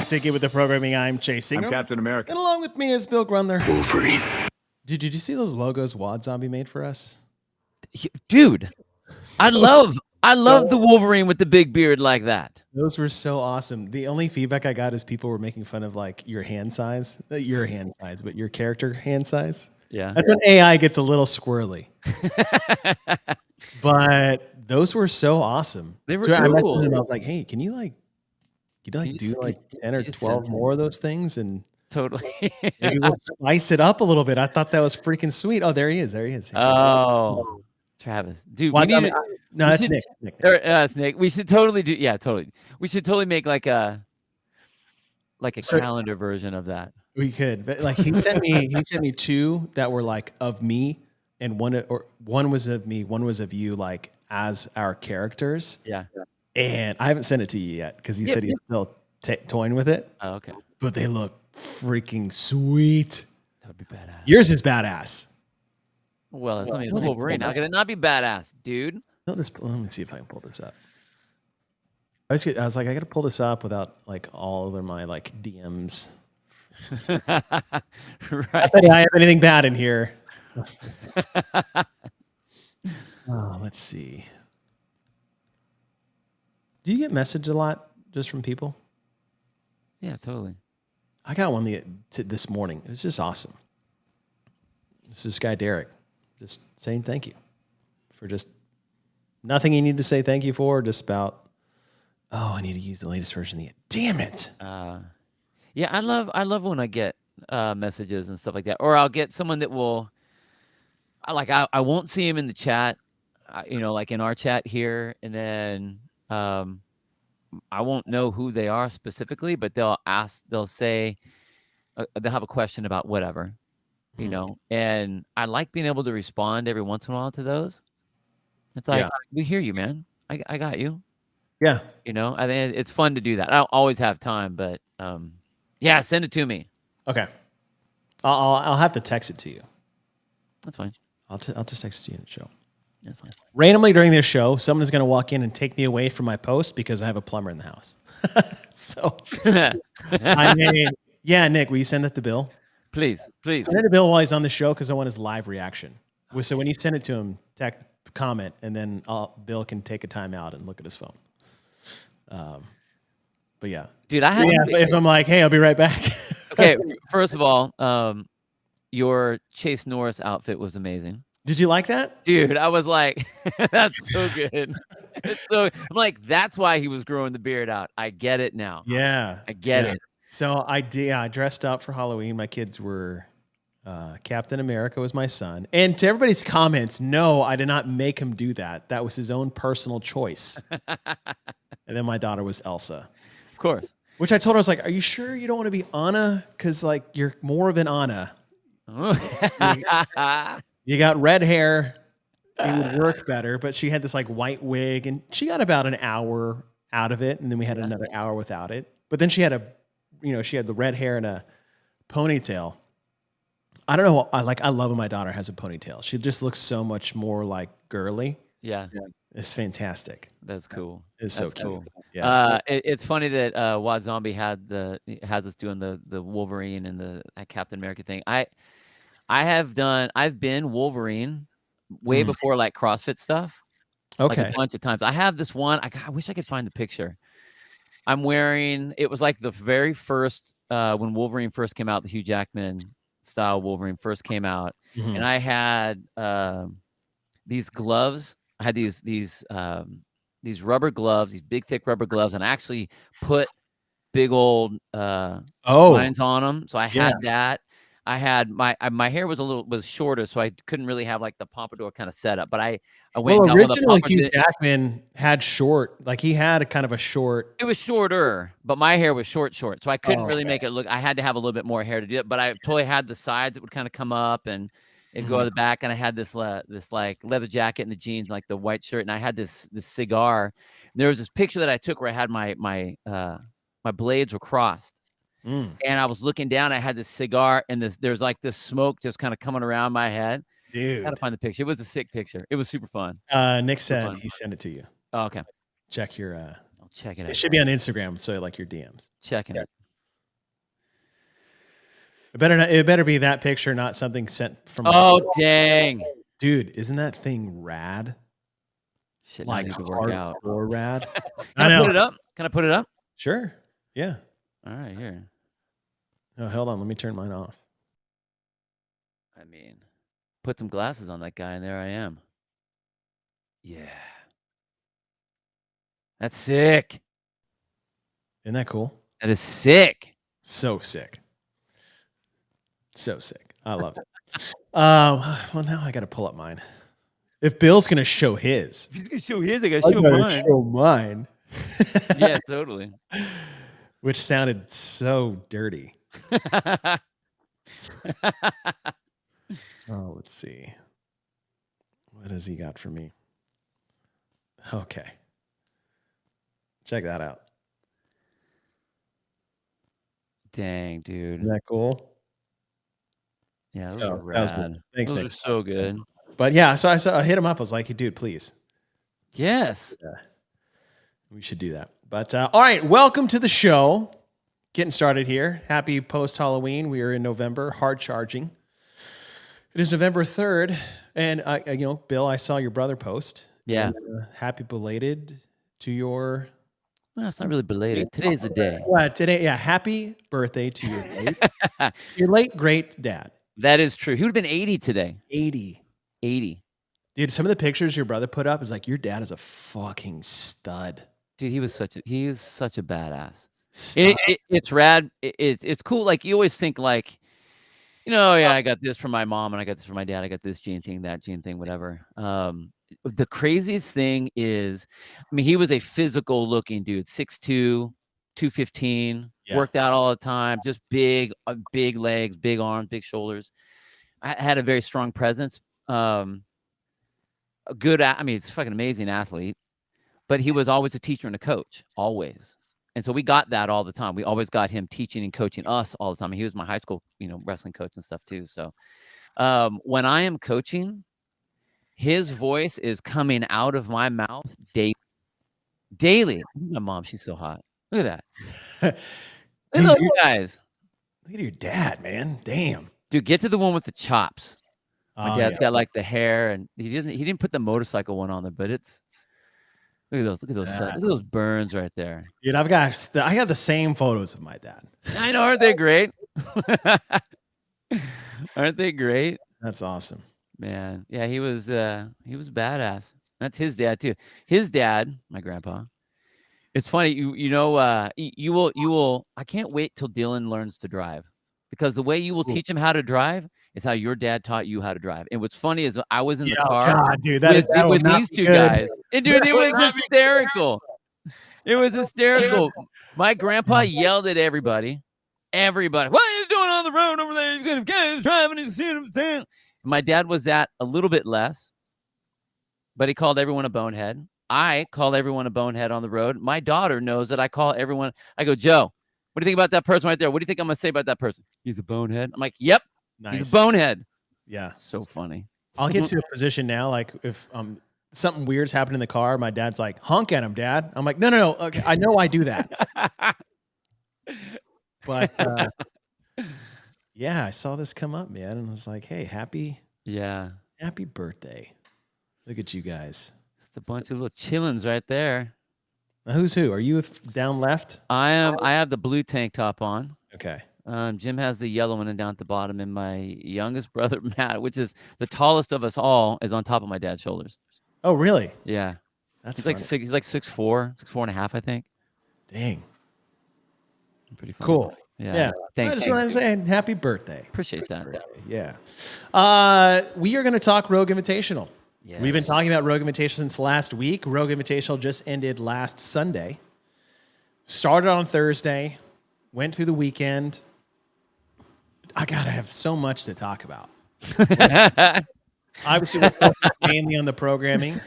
Ticket with the programming I'm chasing. I'm Captain America. And along with me is Bill Grundler. Wolverine. Dude, did you see those logos Wad Zombie made for us? Dude, I love the Wolverine with the big beard like that. Those were so awesome. The only feedback I got is people were making fun of like your hand size, but your character hand size. Yeah. That's when AI gets a little squirrely. But those were so awesome. They were so cool. I messaged him, I was like, hey, can you do 10 or 12 more of those things? And totally. maybe we'll spice it up a little bit. I thought that was freaking sweet. Oh, there he is. Oh, Travis. Dude, no, that's Nick. That's Nick. We should totally do. Yeah, totally. We should totally make like a calendar version of that. We could, but like he sent me two that were like of me, and one was of me, one was of you, like as our characters. Yeah. And I haven't sent it to you yet because he said he's still toying with it. Oh, okay. But they look freaking sweet. That would be badass. Yours is badass. Well, it's something Wolverine. How can it not be badass, dude? Let me see if I can pull this up. I was like, I got to pull this up without like all of my like DMs. Right. I bet I have anything bad in here. Oh, let's see. Do you get messaged a lot just from people? Yeah, totally. I got one this morning. It was just awesome. This guy, Derek, just saying thank you for just nothing you need to say thank you for, just about, I need to use the latest version of the damn it. Yeah, I love when I get messages and stuff like that. Or I'll get someone that will, I won't see him in the chat, like in our chat here, and then I won't know who they are specifically, but they'll say, they'll have a question about whatever, and I like being able to respond every once in a while to those. It's like, we hear you, man. I got you. Yeah. I think it's fun to do that. I don't always have time, but yeah, send it to me. Okay. I'll have to text it to you. That's fine. I'll just text it to you in the show. That's fine. Randomly during this show, someone is going to walk in and take me away from my post because I have a plumber in the house. So, I mean, yeah, Nick, will you send that to Bill? Please. Send it to Bill while he's on the show because I want his live reaction. So when you send it to him, comment, and then Bill can take a time out and look at his phone. But yeah, dude, if I'm like, hey, I'll be right back. Okay, first of all, your Chase Norris outfit was amazing. Did you like that? Dude, I was like, that's so good. I'm like, that's why he was growing the beard out. I get it now. Yeah. I get it. So I dressed up for Halloween. My kids were Captain America was my son. And to everybody's comments, no, I did not make him do that. That was his own personal choice. And then my daughter was Elsa. Of course. Which I told her, I was like, are you sure you don't want to be Anna? Because like you're more of an Anna. You got red hair. It would work better. But she had this like white wig, and she got about an hour out of it, and then we had another hour without it. But then she had she had the red hair and a ponytail. I don't know. I love when my daughter has a ponytail. She just looks so much more like girly. Yeah. It's fantastic. That's cool. It's so cool. Yeah. It's funny that Wad Zombie has us doing the Wolverine and the Captain America thing. I've been Wolverine way before like CrossFit stuff. Okay. Like a bunch of times. I have this one. I wish I could find the picture. I'm wearing, it was like the very first, when Wolverine first came out, the Hugh Jackman style Wolverine first came out. Mm-hmm. And I had these gloves. I had these rubber gloves, these big, thick rubber gloves. And I actually put big old spines on them. So I had that. I had my hair was shorter, so I couldn't really have like the pompadour kind of setup. But I went. Well, originally Hugh Jackman had short, like he had a kind of a short. It was shorter, but my hair was short, so I couldn't really make it look. I had to have a little bit more hair to do it. But I totally had the sides that would kind of come up and it'd go to the back, and I had this like leather jacket and the jeans, like the white shirt, and I had this cigar. And there was this picture that I took where I had my blades were crossed. And I was looking down. I had this cigar, and there's like this smoke just kind of coming around my head. Dude, gotta find the picture. It was a sick picture. It was super fun. Nick said he sent it to you. Oh, okay. Check your. I'll check it out. It should be on Instagram, so like your DMs. Checking it. It better be that picture, not something sent from. Oh, dang. Dude, isn't that thing rad? Shit, now I Like need to work out. hardcore rad. Can I put it up? Can I put it up? Sure. Yeah. All right, here. Oh, hold on. Let me turn mine off. I mean, put some glasses on that guy, and there I am. Yeah. That's sick. Isn't that cool? That is sick. So sick. So sick. I love it. Well, now I got to pull up mine. If Bill's going to show his, He's gonna show his. I gotta I show gotta mine. show mine. Yeah, totally. Which sounded so dirty. Oh, let's see. What has he got for me? Okay. Check that out. Dang, dude. Isn't that cool? Yeah, those So, are that was rad. cool. Thanks, Those Nick. are so good. But yeah, so I hit him up. I was like, hey, dude, please. Yes. We should do that. But all right, welcome to the show. Getting started here. Happy post-Halloween. We are in November, hard charging. It is November 3rd. And, Bill, I saw your brother post. Yeah. And, happy belated to your... Well, it's not really belated. Today's the day. Today, happy birthday to your late great dad. That is true. He would have been 80 today. 80. 80. Dude, some of the pictures your brother put up is like, your dad is a fucking stud. Dude, he is such a badass. It's rad. It's cool. Like, you always think like, I got this from my mom and I got this from my dad. I got this gene thing, that gene thing, whatever. The craziest thing is, he was a physical looking dude, 6'2", 215, worked out all the time, just big legs, big arms, big shoulders. I had a very strong presence. He's a fucking amazing athlete, but he was always a teacher and a coach, always. And so we got that all the time. We always got him teaching and coaching us all the time. He was my high school, wrestling coach and stuff too. So when I am coaching, his voice is coming out of my mouth daily. My mom, she's so hot. Look at that. Look at those guys. Look at your dad, man. Damn. Dude, get to the one with the chops. My dad's got like the hair, and he didn't put the motorcycle one on there, but it's look at those burns right there. Dude, I got the same photos of my dad. I know, aren't they great? Aren't they great? That's awesome. Man, yeah, he was badass. That's his dad too. His dad, my grandpa. It's funny, you will. I can't wait till Dylan learns to drive, because the way you will teach him how to drive is how your dad taught you how to drive. And what's funny is I was in the car God, dude, with these two guys, and dude, it was hysterical. It was hysterical. My grandpa yelled at everybody. What are you doing on the road over there? He's driving. He's seeing him. My dad was that a little bit less, but he called everyone a bonehead. I call everyone a bonehead on the road. My daughter knows that I call everyone. I go, Joe, what do you think about that person right there? What do you think I'm going to say about that person? He's a bonehead. I'm like, yep, nice. He's a bonehead. Yeah. So funny. I'll get to a position now, like if something weird's happened in the car, my dad's like, honk at him, Dad. I'm like, no. Okay, I know I do that. But yeah, I saw this come up, man, and I was like, hey, happy birthday. Look at you guys. It's a bunch of little chillins right there. Now, who's who? Are you down left? I am. I have the blue tank top on. Okay. Jim has the yellow one and down at the bottom, and my youngest brother, Matt, which is the tallest of us all, is on top of my dad's shoulders. Oh, really? Yeah. That's he's like 6'4", 6'4.5", I think. Dang. Pretty funny. Cool. Yeah. Thanks. I just want to say happy birthday. Appreciate that. Yeah. We are going to talk Rogue Invitational. Yes. We've been talking about Rogue Invitational since last week. Rogue Invitational just ended last Sunday. Started on Thursday. Went through the weekend. I have so much to talk about. Obviously, we're focused mainly on the programming.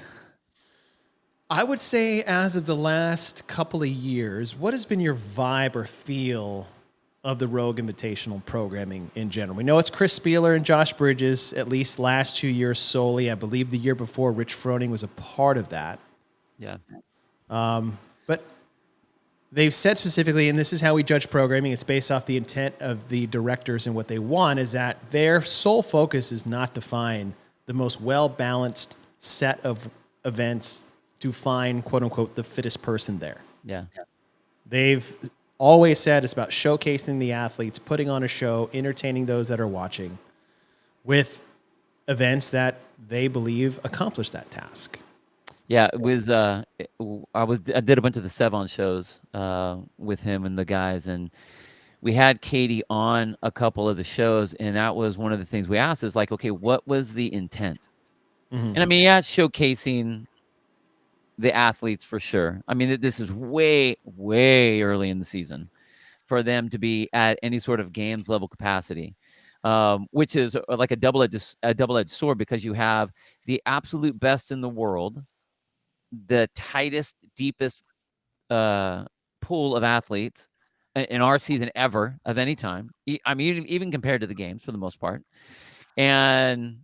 I would say as of the last couple of years, what has been your vibe or feel of the Rogue Invitational programming in general? We know it's Chris Spieler and Josh Bridges, at least last 2 years solely. I believe the year before, Rich Froning was a part of that. Yeah. But they've said specifically, and this is how we judge programming, it's based off the intent of the directors and what they want, is that their sole focus is not to find the most well-balanced set of events to find, quote unquote, the fittest person there. Yeah. They've always said it's about showcasing the athletes, putting on a show, entertaining those that are watching with events that they believe accomplish that task. Yeah, it was I did a bunch of the Sevon shows with him and the guys, and we had Katie on a couple of the shows, and that was one of the things we asked is like, okay, what was the intent? And I mean, yeah, showcasing the athletes for sure. I mean, this is way, way early in the season for them to be at any sort of games level capacity, which is like a double-edged sword, because you have the absolute best in the world, the tightest, deepest pool of athletes in our season ever of any time. I mean, even compared to the games for the most part, and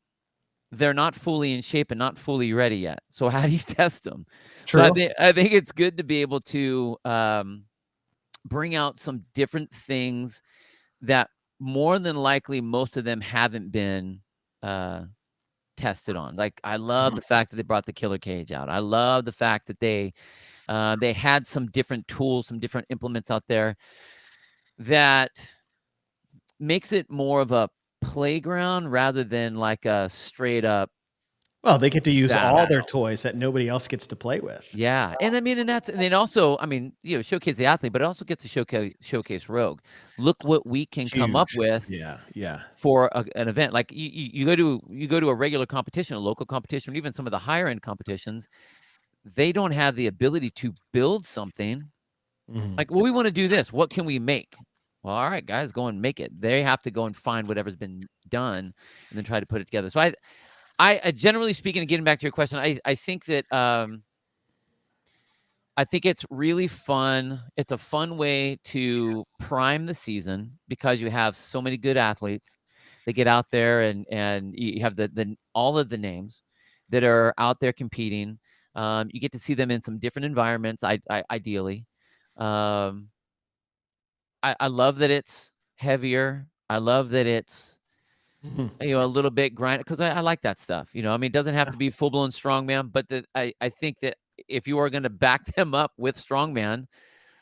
they're not fully in shape and not fully ready yet. So how do you test them? True. So I think it's good to be able to bring out some different things that more than likely most of them haven't been tested on. Like, I love the fact that they brought the killer cage out. I love the fact that they had some different tools, some different implements out there that makes it more of a playground rather than like a straight up. Well, they get to use all battle. their toys that nobody else gets to play with. Yeah, and I mean, and then also, I mean, showcase the athlete, but it also gets to showcase Rogue. Look what we can come up Huge. with Yeah. for an event. Like, you go to a regular competition, a local competition, or even some of the higher end competitions. They don't have the ability to build something like, well, we want to do this. What can we make? Well, all right, guys, go and make it. They have to go and find whatever's been done and then try to put it together. So I generally speaking, getting back to your question, I think that I think it's really fun. It's a fun way to prime the season because you have so many good athletes that get out there, and you have the all of the names that are out there competing. You get to see them in some different environments. Ideally, um, I love that it's heavier. I love that it's a little bit grind, because I like that stuff. I mean, it doesn't have to be full blown strongman, but I think that if you are going to back them up with strongman,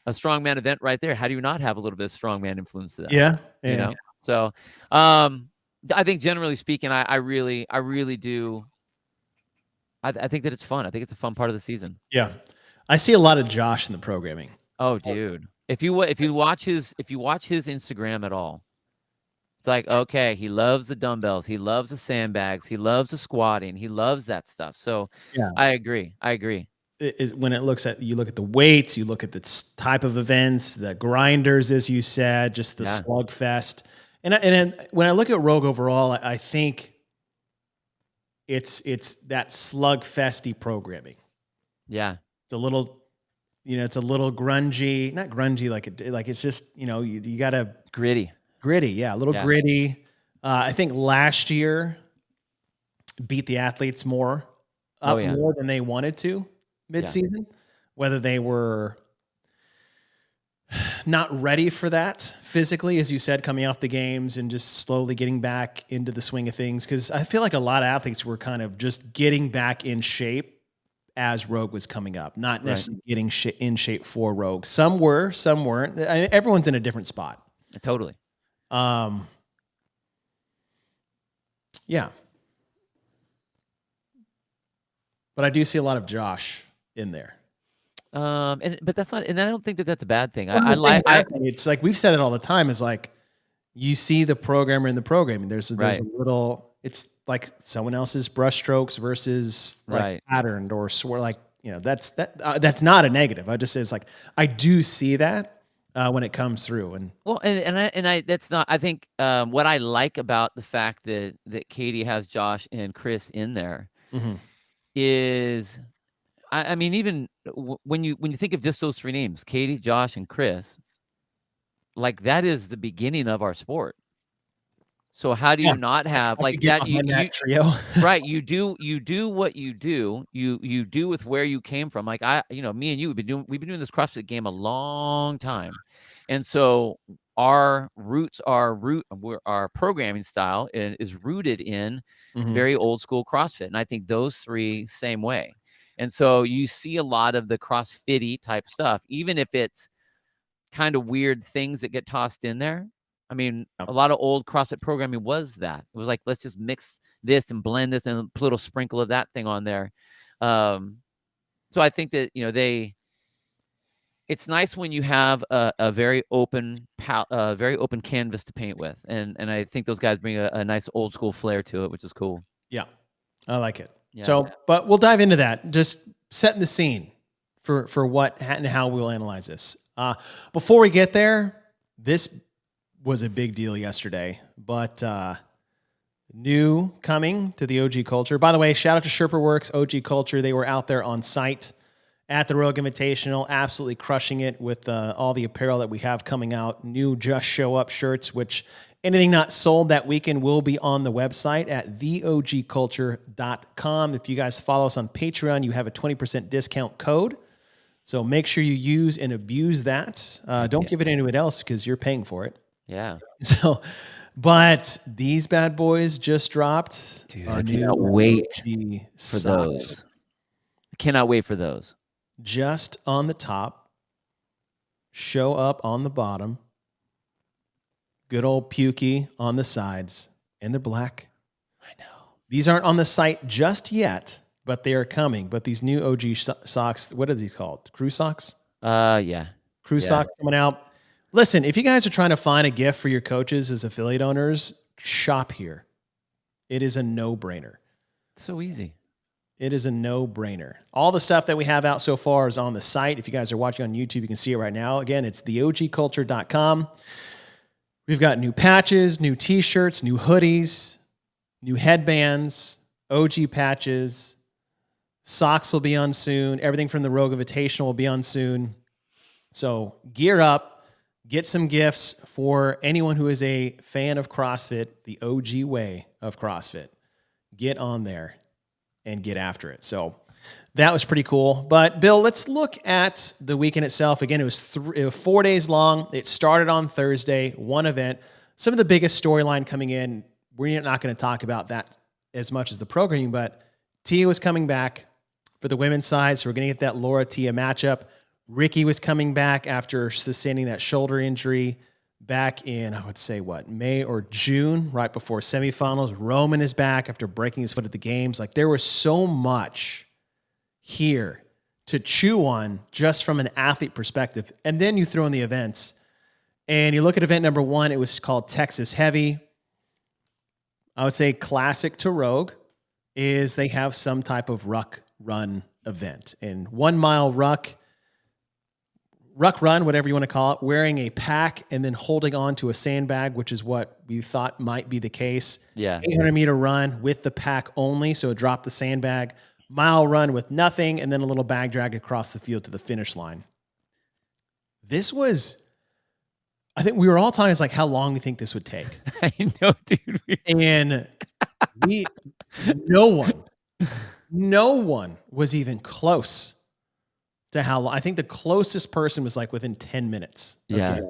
a strongman event right there, how do you not have a little bit of strongman influence to that? Yeah. So, I think generally speaking, I really do. I think that it's fun. I think it's a fun part of the season. Yeah. I see a lot of Josh in the programming. Oh, dude, if you watch his Instagram at all, it's like, okay, he loves the dumbbells, he loves the sandbags, he loves the squatting, he loves that stuff. So Yeah. I agree. Is when you look at the weights, you look at the type of events, the grinders, as you said, just the slugfest. And then when I look at Rogue overall, I think it's that slugfesty programming. Yeah. It's a little, it's a little grungy, not grungy like it's just, you got to Gritty. Yeah, a little gritty. I think last year beat the athletes more than they wanted to mid-season, whether they were not ready for that physically, as you said, coming off the games and just slowly getting back into the swing of things. Because I feel like a lot of athletes were kind of just getting back in shape as Rogue was coming up, not necessarily getting in shape for Rogue. Some were, some weren't. Everyone's in a different spot. Totally. Yeah. But I do see a lot of Josh in there. But that's not, and I don't think that that's a bad thing. It's like we've said it all the time. Is like you see the programmer in the programming. There's a little. It's like someone else's brushstrokes versus like patterned or that's not a negative. I just say it's like I do see that when it comes through. And well, and I that's not. I think what I like about the fact that Katie has Josh and Chris in there is. I mean, even when you think of just those three names, Katie, Josh, and Chris, like that is the beginning of our sport. So how do Yeah, you not have I like could get that? behind that trio. Right, you do what you do. You do with where you came from. Like me and you, we've been doing this CrossFit game a long time, and so our roots, our programming style is rooted in Mhm. very old school CrossFit, and I think those three same way. And so you see a lot of the CrossFit-y type stuff, even if it's kind of weird things that get tossed in there. I mean, Yep. a lot of old CrossFit programming was that. It was like, let's just mix this and blend this and put a little sprinkle of that thing on there. Um, so I think that, it's nice when you have a very open very open canvas to paint with. And I think those guys bring a nice old school flair to it, which is cool. Yeah, I like it. Yeah. So, but we'll dive into that. Just setting the scene for what and how we'll analyze this. Before we get there, this was a big deal yesterday, but new coming to the OG Culture. By the way, shout out to Sherpa Works, OG Culture. They were out there on site at the Rogue Invitational, absolutely crushing it with all the apparel that we have coming out. New Just Show Up shirts, which anything not sold that weekend will be on the website at theogculture.com. If you guys follow us on Patreon, you have a 20% discount code. So make sure you use and abuse that. Don't give it to anyone else because you're paying for it. Yeah. So, but these bad boys just dropped. Dude, Our I new cannot wait OG for socks. those. I cannot wait for those. Just on the top, show up on the bottom, good old pukey on the sides, and they're black. I know. These aren't on the site just yet, but they are coming. But these new OG socks, what are these called? Crew socks? Yeah. Crew socks coming out. Listen, if you guys are trying to find a gift for your coaches as affiliate owners, shop here. It is a no-brainer. So easy. It is a no-brainer. All the stuff that we have out so far is on the site. If you guys are watching on YouTube, you can see it right now. Again, it's theogculture.com. We've got new patches, new t-shirts, new hoodies, new headbands, OG patches. Socks will be on soon. Everything from the Rogue Invitational will be on soon. So gear up, get some gifts for anyone who is a fan of CrossFit, the OG way of CrossFit. Get on there and get after it. So that was pretty cool. But Bill, let's look at the weekend itself. Again, it was 4 days long. It started on Thursday, one event. Some of the biggest storyline coming in, we're not going to talk about that as much as the programming, but Tia was coming back for the women's side. So we're going to get that Laura-Tia matchup. Ricky was coming back after sustaining that shoulder injury back in, I would say, May or June, right before semifinals. Roman is back after breaking his foot at the games. Like, there was so much here to chew on just from an athlete perspective. And then you throw in the events. And you look at event number one, it was called Texas Heavy. I would say classic to Rogue is they have some type of ruck run event. And 1 mile ruck run, whatever you want to call it, wearing a pack and then holding on to a sandbag, which is what we thought might be the case. Yeah. 800-meter run with the pack only, so drop the sandbag. Mile run with nothing, and then a little bag drag across the field to the finish line. This was, I think we were all talking, it's like how long we think this would take. I know, dude. And no one was even close to how long. I think the closest person was like within 10 minutes. Yeah.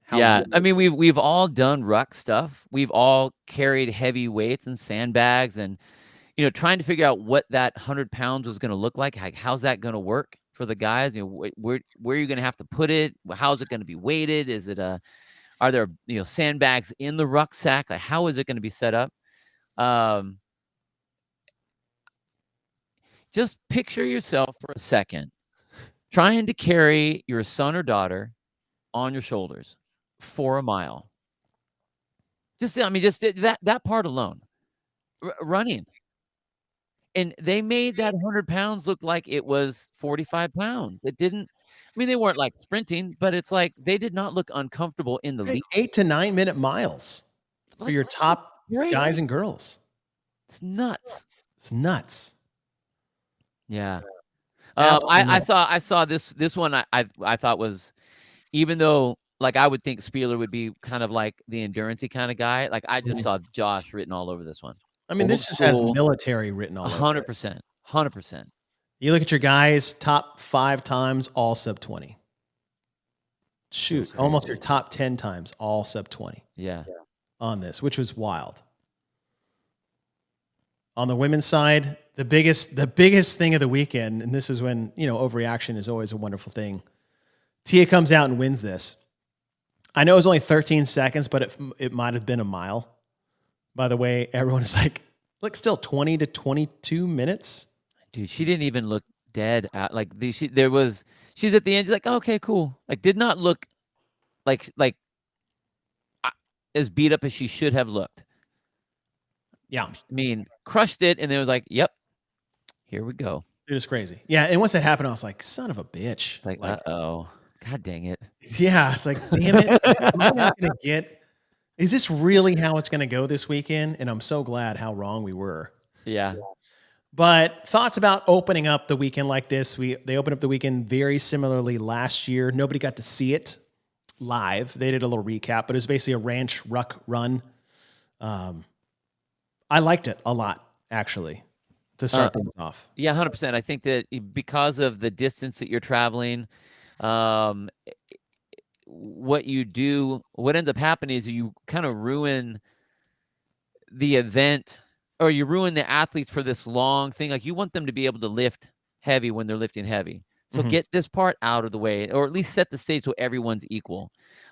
How Yeah. long. I mean, we've all done ruck stuff. We've all carried heavy weights and sandbags and, trying to figure out what that 100 pounds was going to look like. How's that going to work for the guys? Where are you going to have to put it? How's it going to be weighted? Is it are there, sandbags in the rucksack? Like, how is it going to be set up? Just picture yourself for a second trying to carry your son or daughter on your shoulders for a mile. Just that part alone, running. And they made that 100 pounds look like it was 45 pounds. It didn't. I mean, they weren't like sprinting, but it's like they did not look uncomfortable in the least. 8 to 9 minute miles for your top guys and girls. It's nuts. It's nuts. Yeah. I saw this one I thought was, even though like I would think Spieler would be kind of like the endurance-y kind of guy. Like I just saw Josh written all over this one. I mean, Old this just has school, military written all over it. 100%, 100%. You look at your guys, top 5 times, all sub 20. Shoot, almost your top 10 times, all sub 20 Yeah. on this, which was wild. On the women's side, the biggest thing of the weekend, and this is when, overreaction is always a wonderful thing. Tia comes out and wins this. I know it was only 13 seconds, but it might have been a mile. By the way, everyone is like, look, still 20 to 22 minutes. Dude, she didn't even look dead. Like she's at the end. She's like, okay, cool. Like, did not look like as beat up as she should have looked. Yeah, I mean, crushed it, and then it was like, yep, here we go. It was crazy. Yeah, and once that happened, I was like, son of a bitch. It's like uh-oh. God dang it. Yeah, it's like, damn it. Am I not gonna get? Is this really how it's going to go this weekend? And I'm so glad how wrong we were. Yeah. But thoughts about opening up the weekend like this? They opened up the weekend very similarly last year. Nobody got to see it live. They did a little recap, but it was basically a ranch ruck run. I liked it a lot, actually, to start things off. Yeah, 100%. I think that because of the distance that you're traveling, what ends up happening is you kind of ruin the event, or you ruin the athletes for this long thing. Like, you want them to be able to lift heavy when they're lifting heavy. So get this part out of the way, or at least set the stage so everyone's equal.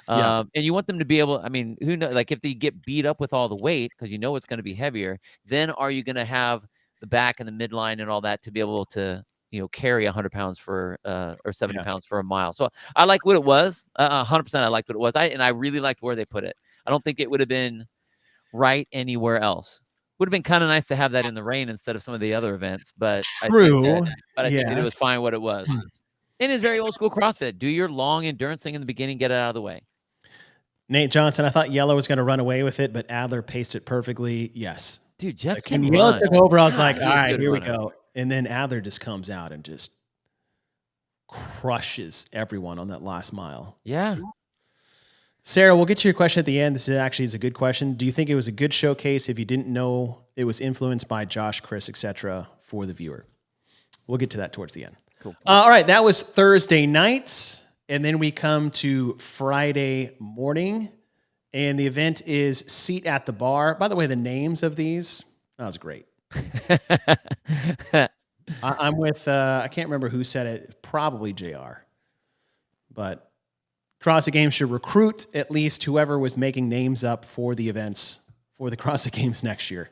And you want them to be able, I mean, who knows, like if they get beat up with all the weight, because you know it's going to be heavier, then are you going to have the back and the midline and all that to be able to, carry 100 pounds or 70 pounds for a mile? So I like what it was. 100% I liked what it was. I really liked where they put it. I don't think it would have been right anywhere else. Would have been kind of nice to have that in the rain instead of some of the other events, but True. I think that it was fine what it was. And it's very old school CrossFit. Do your long endurance thing in the beginning, get it out of the way. Nate Johnson, I thought Yellow was going to run away with it, but Adler paced it perfectly. Yes. Dude, Jeff like can when run. Yellow took over, I was like, all right, here we runner. go. And then Adler just comes out and just crushes everyone on that last mile. Yeah. Sarah, we'll get to your question at the end. This is a good question. Do you think it was a good showcase if you didn't know it was influenced by Josh, Chris, etc. for the viewer? We'll get to that towards the end. Cool. All right, that was Thursday night, and then we come to Friday morning, and the event is Seat at the Bar. By the way, the names of these, that was great. I'm with, I can't remember who said it, probably JR, but CrossFit Games should recruit at least whoever was making names up for the events for the CrossFit Games next year.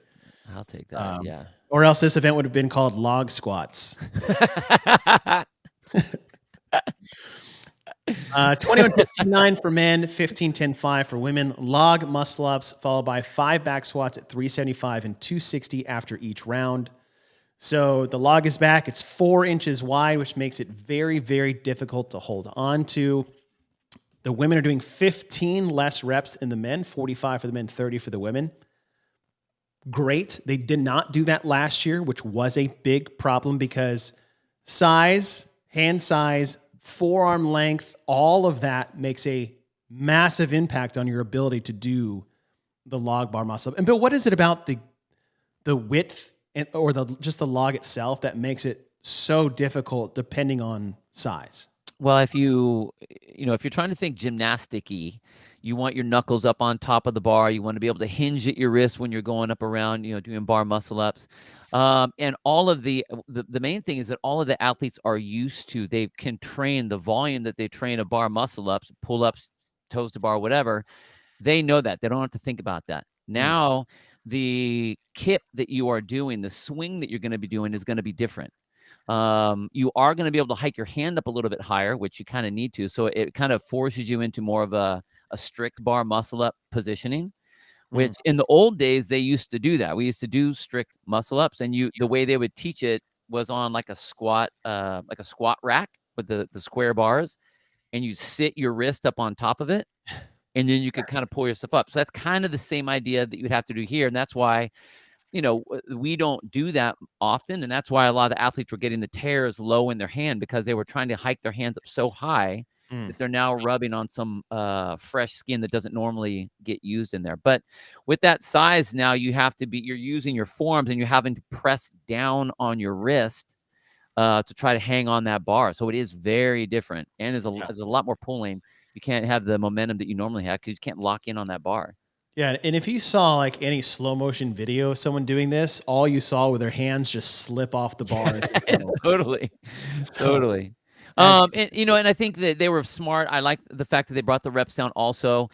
I'll take that. Yeah. Or else this event would have been called Log Squats. 21:59 for men, 15:10.5 for women. Log muscle ups followed by 5 back squats at 375 and 260 after each round. So the log is back. It's 4 inches wide, which makes it very, very difficult to hold on to. The women are doing 15 less reps than the men, 45 for the men, 30 for the women. Great. They did not do that last year, which was a big problem because size, hand size, forearm length, all of that makes a massive impact on your ability to do the log bar muscle up. And Bill, what is it about the width or just the log itself that makes it so difficult depending on size? Well, if you're trying to think gymnastic-y, you want your knuckles up on top of the bar. You want to be able to hinge at your wrist when you're going up around, doing bar muscle ups. And all of the main thing is that all of the athletes are used to, they can train the volume that they train of bar muscle ups, pull ups, toes to bar, whatever. They know that. They don't have to think about that. Now, the kip that you are doing, the swing that you're going to be doing is going to be different. You are going to be able to hike your hand up a little bit higher, which you kind of need to. So it kind of forces you into more of a strict bar muscle up positioning, which in the old days, they used to do that. We used to do strict muscle ups, and the way they would teach it was on like a squat rack with the square bars, and you sit your wrist up on top of it, and then you could kind of pull yourself up. So that's kind of the same idea that you would have to do here. And that's why, we don't do that often. And that's why a lot of the athletes were getting the tears low in their hand, because they were trying to hike their hands up so high that they're now rubbing on some fresh skin that doesn't normally get used in there. But with that size now, you're using your forearms and you're having to press down on your wrist to try to hang on that bar. So it is very different, and there's a lot more pulling. You can't have the momentum that you normally have because you can't lock in on that bar. Yeah, and if you saw like any slow motion video of someone doing this, all you saw were their hands just slip off the bar. Totally. Totally. And I think that they were smart. I like the fact that they brought the reps down also.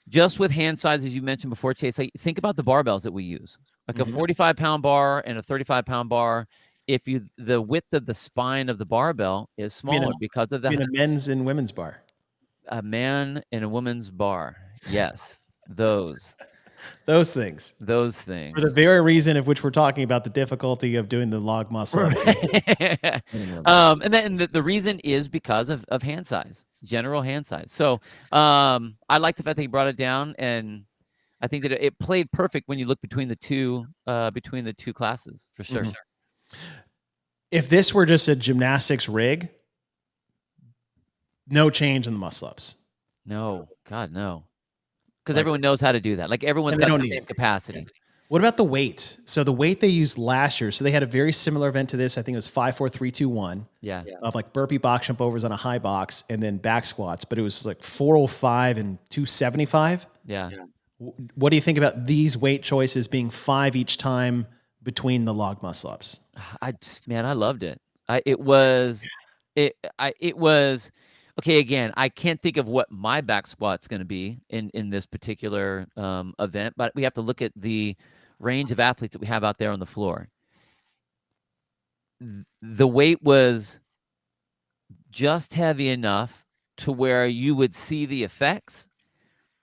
Just with hand size, as you mentioned before, Chase, like, think about the barbells that we use. Like a 45-pound bar and a 35-pound bar. If the width of the spine of the barbell is smaller because of that. A men's and women's bar. A man and a woman's bar. Yes. Those things. For the very reason of which we're talking about, the difficulty of doing the log muscle. Right. And the reason is because of hand size, general hand size. So I like the fact that he brought it down, and I think that it played perfect when you look between the two classes, for sure. If this were just a gymnastics rig, no change in the muscle ups. No, God, no. Because everyone knows how to do that. Like, everyone's got the same capacity. What about the weight? So the weight they used last year, so they had a very similar event to this. I think it was 5, 4, 3, 2, 1. Yeah. Of like burpee box jump overs on a high box and then back squats, but it was like 405 and 275. Yeah. What do you think about these weight choices being 5 each time between the log muscle ups? I loved it. It was okay. Again, I can't think of what my back squat's going to be in this particular event, but we have to look at the range of athletes that we have out there on the floor. The weight was just heavy enough to where you would see the effects,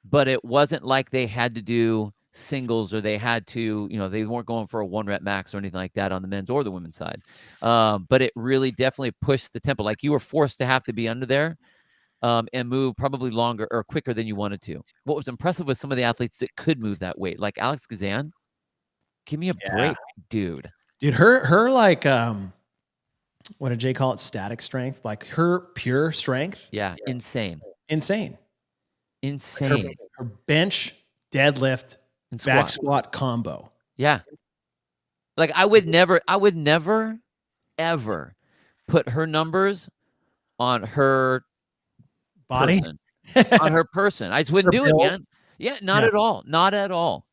but it wasn't like they had to do singles or they had to, they weren't going for a 1 rep max or anything like that on the men's or the women's side. But it really definitely pushed the tempo. Like, you were forced to have to be under there and move probably longer or quicker than you wanted to. What was impressive was some of the athletes that could move that weight, like Alex Kazan. Give me a break, dude. Dude, her like, what did Jay call it? Static strength? Like, her pure strength. Yeah. Insane. Like her bench, deadlift, and back squat combo. Yeah. Like, I would never, ever put her numbers on her body, on her person. I just wouldn't do it, man. Yeah, not at all. Not at all.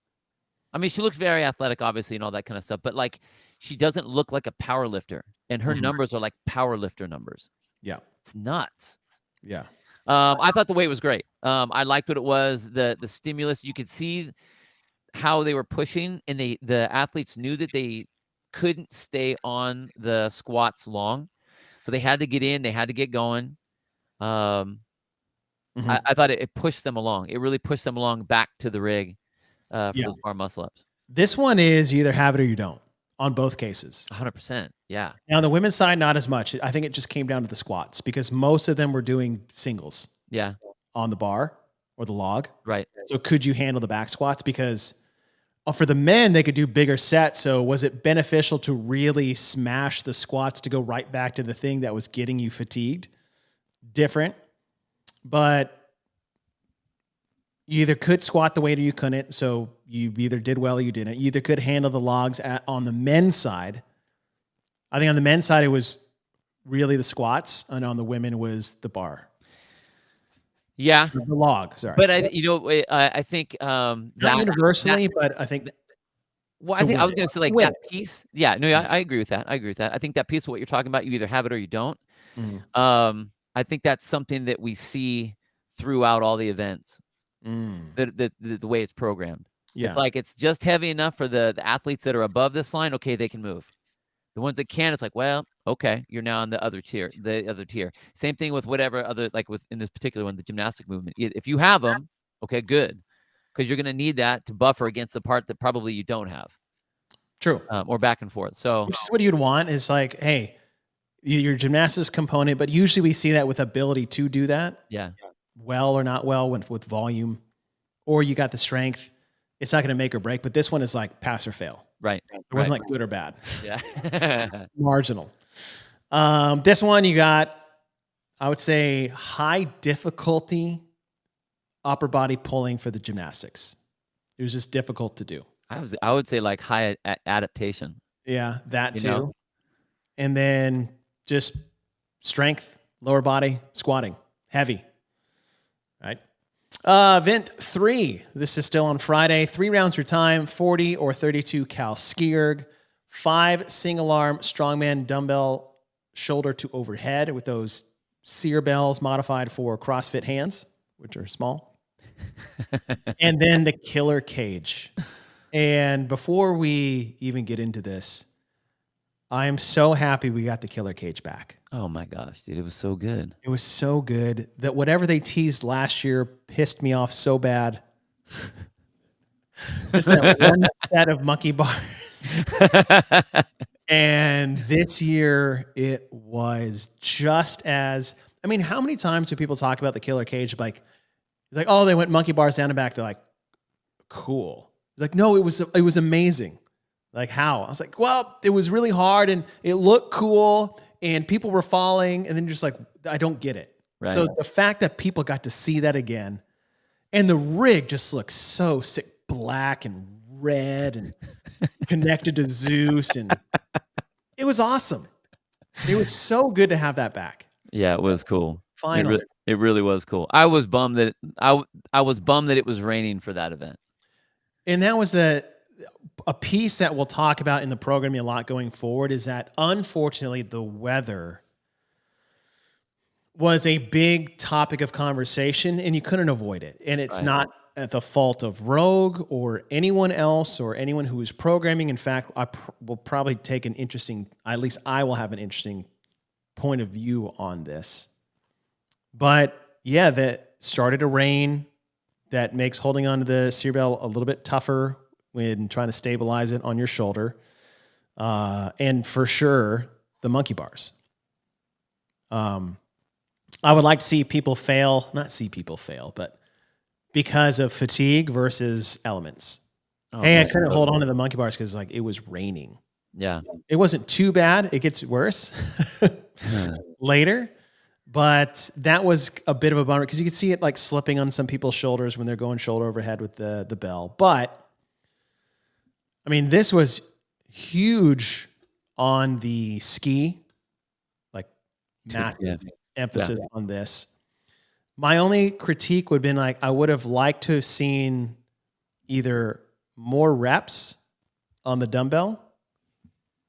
I mean, she looks very athletic, obviously, and all that kind of stuff, but like, she doesn't look like a power lifter, and her numbers are like power lifter numbers. Yeah. It's nuts. Yeah. I thought the weight was great. I liked what it was. The stimulus, you could see how they were pushing, and the athletes knew that they couldn't stay on the squats long, so they had to get in, they had to get going. I thought it pushed them along. It really pushed them along back to the rig for those bar muscle ups. This one is you either have it or you don't on both cases. 100%. Yeah. Now on the women's side, not as much. I think it just came down to the squats because most of them were doing singles. Yeah. On the bar or the log. Right. So could you handle the back squats? Because for the men, they could do bigger sets. So was it beneficial to really smash the squats to go right back to the thing that was getting you fatigued? Different. But you either could squat the weight or you couldn't. So you either did well or you didn't. You either could handle the logs on the men's side. I think on the men's side, it was really the squats, and on the women was the bar. Yeah. The log, sorry. But I think not universally, but I think. Well, I think I was going to say like that piece. Yeah, no, I agree with that. I think that piece of what you're talking about, you either have it or you don't. I think that's something that we see throughout all the events. The way it's programmed. Yeah. It's like, it's just heavy enough for the athletes that are above this line. Okay, they can move. The ones that can, it's like, well, okay, you're now on the other tier. Same thing with whatever other, like in this particular one, the gymnastic movement. If you have them, okay, good, because you're going to need that to buffer against the part that probably you don't have. True. Or back and forth. So, which is what you'd want is like, hey, your gymnastics component, but usually we see that with ability to do that. Yeah. Well or not well with volume, or you got the strength. It's not going to make or break, but this one is like pass or fail. Right. It wasn't like good or bad. Yeah. Marginal. This one you got I would say high difficulty upper body pulling for the gymnastics. It was just difficult to do. I would say like high adaptation. Yeah, that You too. know? And then just strength, lower body, squatting, heavy. Right. Event 3. This is still on Friday. 3 rounds for time, 40 or 32 cal skierg, 5 single arm strongman dumbbell shoulder to overhead with those sear bells modified for CrossFit hands, which are small. And then the killer cage. And before we even get into this, I am so happy we got the killer cage back. Oh my gosh, dude, it was so good. It was so good that whatever they teased last year pissed me off so bad. Just that one set of monkey bars. And this year it was just as, I mean, how many times do people talk about the killer cage? Like, oh, they went monkey bars down and back. They're like, cool. Like, no, it was amazing. Like, how? I was like, well, it was really hard and it looked cool and people were falling. And then just like, I don't get it. Right. So the fact that people got to see that again and the rig just looks so sick, black and red and connected to Zeus. And it was awesome. It was so good to have that back. Yeah, it was cool. Finally. It really was cool. I was bummed that I was bummed that it was raining for that event. And that was a piece that we'll talk about in the programming a lot going forward is that unfortunately the weather was a big topic of conversation and you couldn't avoid it. And it's not at the fault of Rogue or anyone else or anyone who is programming. In fact, I will probably take an interesting, at least I will have an interesting point of view on this. But yeah, that started to rain. That makes holding onto the sear bell a little bit tougher when trying to stabilize it on your shoulder. And for sure, the monkey bars. I would like to see people fail, not see people fail, but because of fatigue versus elements. Oh, hey, I couldn't hold on to the monkey bars because like it was raining. Yeah. It wasn't too bad. It gets worse later. But that was a bit of a bummer because you could see it like slipping on some people's shoulders when they're going shoulder overhead with the bell. But I mean, this was huge on the ski, like massive emphasis on this. My only critique would have been like, I would have liked to have seen either more reps on the dumbbell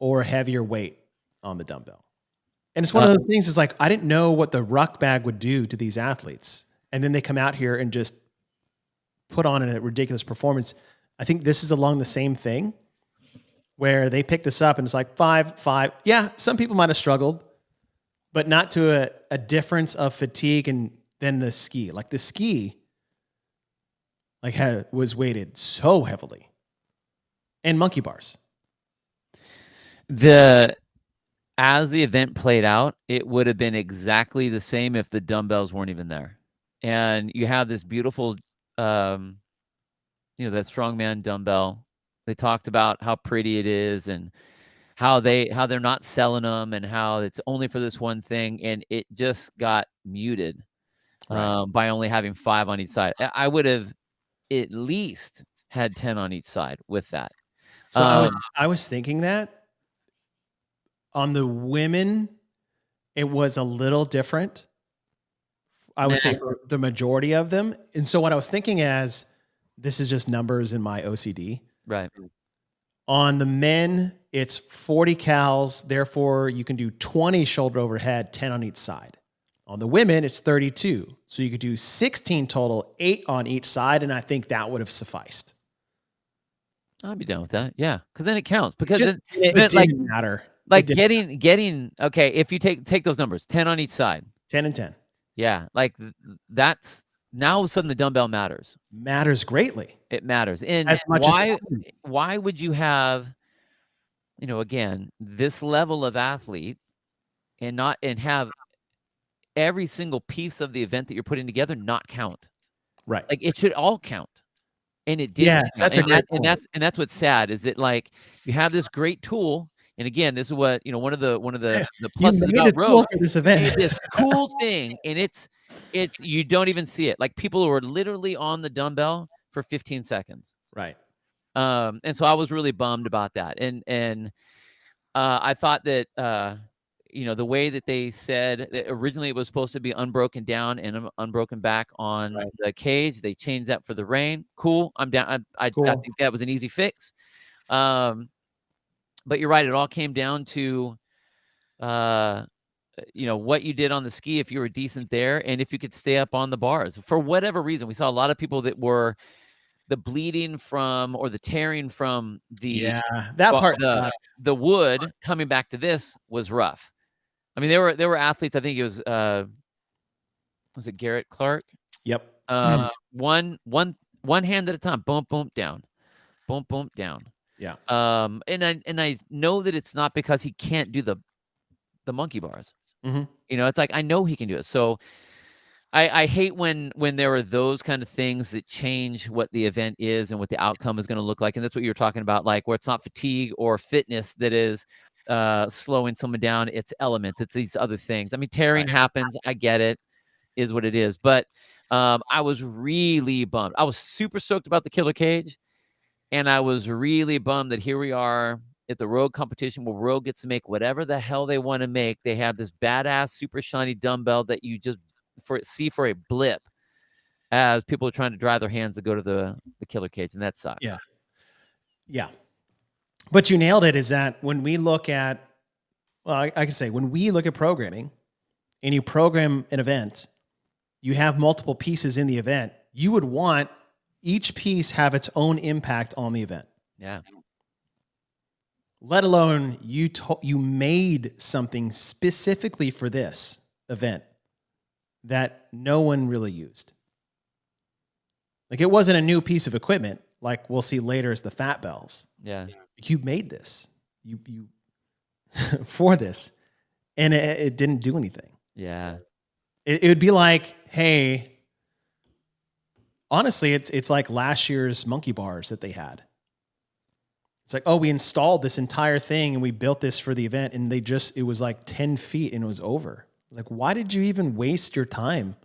or heavier weight on the dumbbell. And it's one of those things is like, I didn't know what the ruck bag would do to these athletes. And then they come out here and just put on a ridiculous performance. I think this is along the same thing where they pick this up and it's like 5. Yeah, some people might have struggled, but not to a difference of fatigue and then the ski. Like the ski was weighted so heavily. And monkey bars. As the event played out, it would have been exactly the same if the dumbbells weren't even there. And you have this beautiful, that strongman dumbbell. They talked about how pretty it is and how they're not selling them and how it's only for this one thing. And it just got muted by only having 5 on each side. I would have at least had 10 on each side with that. So I was thinking that. On the women, it was a little different. I would say for the majority of them. And so what I was thinking as, this is just numbers in my OCD. Right. On the men, it's 40 cals. Therefore, you can do 20 shoulder overhead, 10 on each side. On the women, it's 32. So you could do 16 total, 8 on each side. And I think that would have sufficed. I'd be down with that. Yeah. Because then it counts. Because it didn't matter. Like getting okay, if you take those numbers, 10 on each side. 10 and 10. Yeah, like that's now all of a sudden the dumbbell matters. Matters greatly. It matters. And as much why would you have, again, this level of athlete and have every single piece of the event that you're putting together not count? Right. Like it should all count. And it did. Yes, that's a great point. And that's what's sad is that like you have this great tool. And again, this is what one of the You pluses made about a tool Rogue. for this They event. made this cool thing, and it's you don't even see it. Like people were literally on the dumbbell for 15 seconds. Right. And so I was really bummed about that. And I thought that the way that they said that originally it was supposed to be unbroken down and unbroken back on Right. the cage. They changed that for the rain. Cool. I'm down. I Cool. think that was an easy fix. But you're right. It all came down to what you did on the ski, if you were decent there, and if you could stay up on the bars. For whatever reason, we saw a lot of people that were the bleeding from or the tearing from Yeah, that part sucked. the wood coming back to this was rough. I mean, there were athletes. I think it was it Garrett Clark? Yep. One hand at a time. Boom, boom, down. Boom, boom, down. Yeah. And I know that it's not because he can't do the monkey bars. Mhm. It's like I know he can do it. So I hate when there are those kind of things that change what the event is and what the outcome is going to look like. And that's what you were talking about, like where it's not fatigue or fitness that is slowing someone down. It's elements. It's these other things. I mean, tearing happens. I get it. Is what it is. But I was really bummed. I was super stoked about the killer cage. And I was really bummed that here we are at the Rogue competition where Rogue gets to make whatever the hell they want to make. They have this badass, super shiny dumbbell that you just see for a blip as people are trying to dry their hands to go to the killer cage, and that sucks. Yeah. Yeah. But you nailed it, is that when we look at, well, I can say when we look at programming and you program an event, you have multiple pieces in the event, you would want each piece have its own impact on the event. Yeah. Let alone you made something specifically for this event that no one really used. Like it wasn't a new piece of equipment like we'll see later as the fat bells. Yeah. You made this. You for this. And it didn't do anything. Yeah. It would be like, hey, honestly, it's like last year's monkey bars that they had. It's like, oh, we installed this entire thing and we built this for the event, and it was like 10 feet and it was over. Like, why did you even waste your time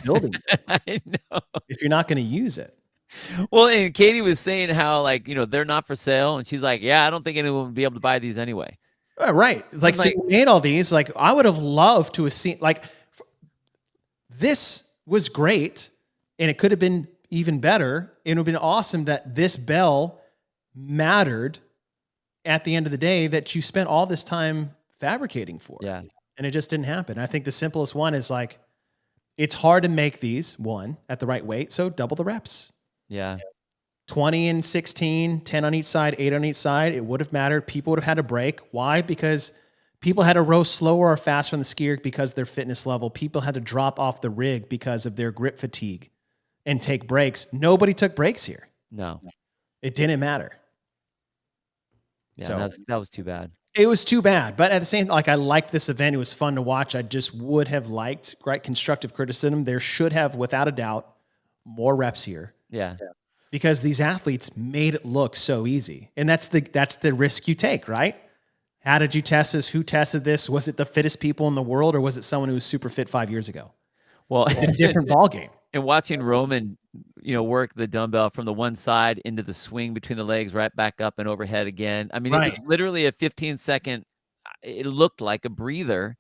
building it I know. if you're not going to use it? Well, and Katie was saying how, like, they're not for sale. And she's like, yeah, I don't think anyone would be able to buy these anyway. Right. Like, so you made all these. Like, I would have loved to have seen, like, this was great and it could have been even better. It would have been awesome that this bell mattered at the end of the day, that you spent all this time fabricating for. Yeah. And it just didn't happen. I think the simplest one is like, it's hard to make these at the right weight. So double the reps. Yeah. 20 and 16, 10 on each side, 8 on each side. It would have mattered. People would have had a break. Why? Because people had to row slower or faster on the ski rig because of their fitness level. People had to drop off the rig because of their grip fatigue and take breaks. Nobody took breaks here. No. It didn't matter. Yeah, so that was too bad. It was too bad. But at the same time, like, I liked this event. It was fun to watch. I just would have liked, right, constructive criticism. There should have, without a doubt, more reps here. Yeah. Because these athletes made it look so easy. And that's the risk you take, right? How did you test this? Who tested this? Was it the fittest people in the world, or was it someone who was super fit 5 years ago? Well, it's a different ballgame. And watching Roman, work the dumbbell from the one side into the swing between the legs, right back up and overhead again. I mean, It was literally a 15-second, it looked like a breather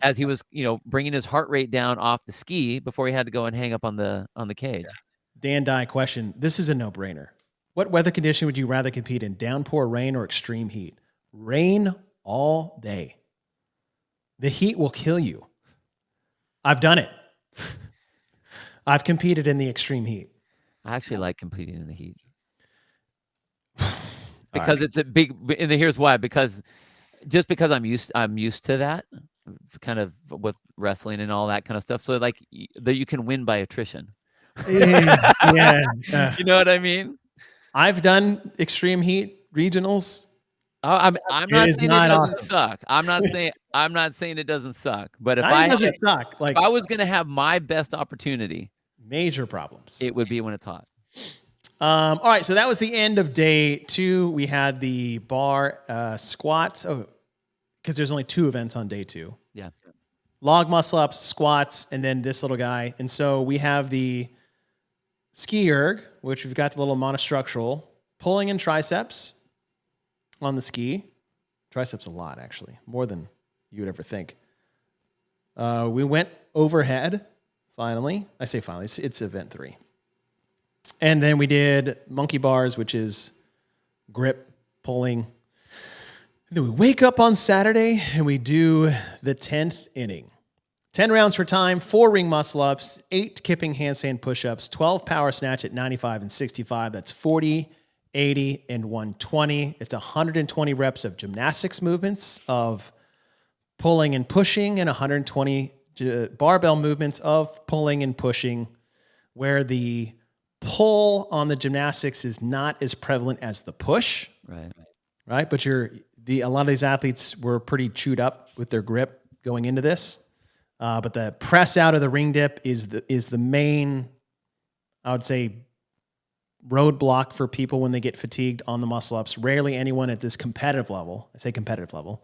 as he was, bringing his heart rate down off the ski before he had to go and hang up on the cage. Yeah. Dan Dye question. This is a no-brainer. What weather condition would you rather compete in? Downpour rain or extreme heat? Rain all day. The heat will kill you. I've done it. I've competed in the extreme heat. I actually like competing in the heat. Because it's a big, and here's why, because I'm used to that kind of with wrestling and all that kind of stuff. So like that you can win by attrition. Yeah. You know what I mean? I've done extreme heat regionals. I'm not saying it doesn't suck. I'm not saying it doesn't suck. But if I was going to have my best opportunity, major problems, it would be when it's hot. All right, so that was the end of day 2. We had the bar squats. Oh, because there's only 2 events on day 2. Yeah. Log muscle ups, squats, and then this little guy. And so we have the ski erg, which we've got the little monostructural, pulling in triceps on the ski. Triceps a lot, actually, more than you would ever think. We went overhead, finally. I say finally, it's event 3. And then we did monkey bars, which is grip, pulling. And then we wake up on Saturday and we do the 10th inning. 10 rounds for time, 4 ring muscle ups, 8 kipping handstand push-ups, 12 power snatch at 95 and 65. That's 40, 80, and 120. It's 120 reps of gymnastics movements of pulling and pushing, and 120 barbell movements of pulling and pushing, where the pull on the gymnastics is not as prevalent as the push. Right. But a lot of these athletes were pretty chewed up with their grip going into this. But the press out of the ring dip is the main, I would say, roadblock for people when they get fatigued on the muscle ups. Rarely anyone at this competitive level, I say competitive level,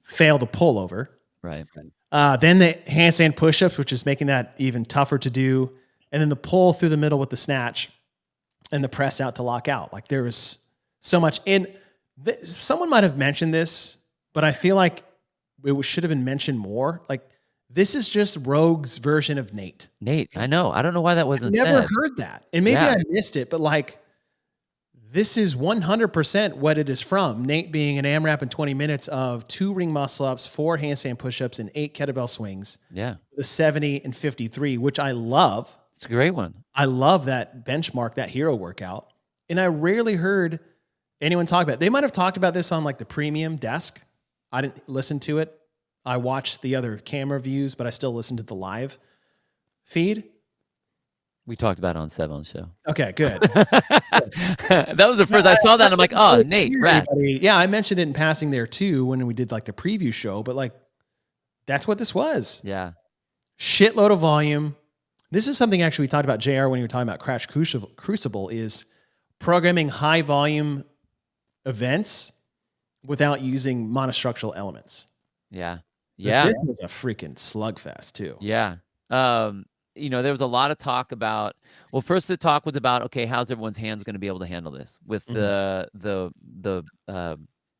fail to pull over. Right. Then the handstand push-ups, which is making that even tougher to do. And then the pull through the middle with the snatch and the press out to lock out. Like there was so much someone might have mentioned this, but I feel like it should have been mentioned more. Like this is just Rogue's version of Nate. I know. I don't know why that wasn't I've never said. heard that. And maybe I missed it, but like this is 100% what it is from. Nate being an AMRAP in 20 minutes of 2 ring muscle ups, 4 handstand push-ups, and 8 kettlebell swings. Yeah. The 70 and 53, which I love. It's a great one. I love that benchmark, that hero workout. And I rarely heard anyone talk about it. They might have talked about this on like the premium desk. I didn't listen to it. I watched the other camera views, but I still listened to the live feed. We talked about it on Sevon's show. Okay, good. That was the first I saw that. I'm like, oh, Nate, rad. Yeah, I mentioned it in passing there too when we did like the preview show, but like that's what this was. Yeah. Shitload of volume. This is something actually we talked about, JR, when you were talking about Crash Crucible, is programming high volume events without using monostructural elements. Yeah. But this was a freaking slugfest too. Yeah. There was a lot of talk about, well, first the talk was about, okay, how's everyone's hands going to be able to handle this with the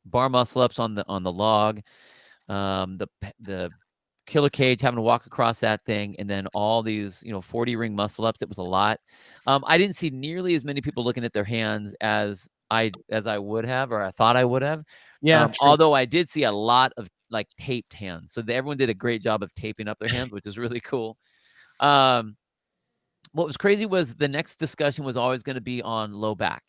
bar muscle ups on the log, the killer cage, having to walk across that thing, and then all these 40 ring muscle ups. It was a lot. I didn't see nearly as many people looking at their hands as I would have, or I thought I would have. Yeah. Although I did see a lot of like taped hands, so everyone did a great job of taping up their hands, which is really cool. What was crazy was the next discussion was always going to be on low back.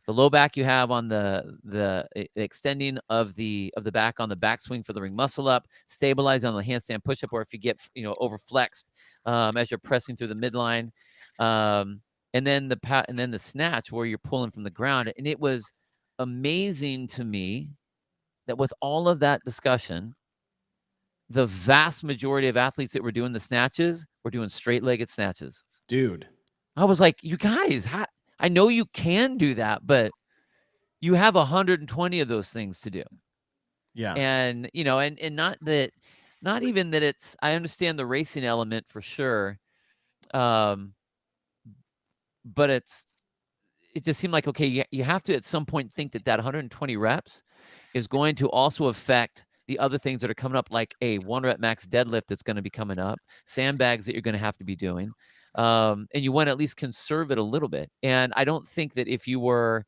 The low back you have on the extending of the back on the backswing for the ring muscle up, stabilize on the handstand push up, or if you get over flexed as you're pressing through the midline, and then the snatch where you're pulling from the ground. And it was amazing to me that with all of that discussion, the vast majority of athletes that were doing the snatches were doing straight-legged snatches. Dude. I was like, you guys, I know you can do that, but you have 120 of those things to do. Yeah. And, and not even that it's, I understand the racing element for sure. But it just seemed like, okay, you have to at some point think that 120 reps is going to also affect the other things that are coming up, like a 1 rep max deadlift that's going to be coming up, sandbags that you're going to have to be doing. And you want to at least conserve it a little bit. And I don't think that if you would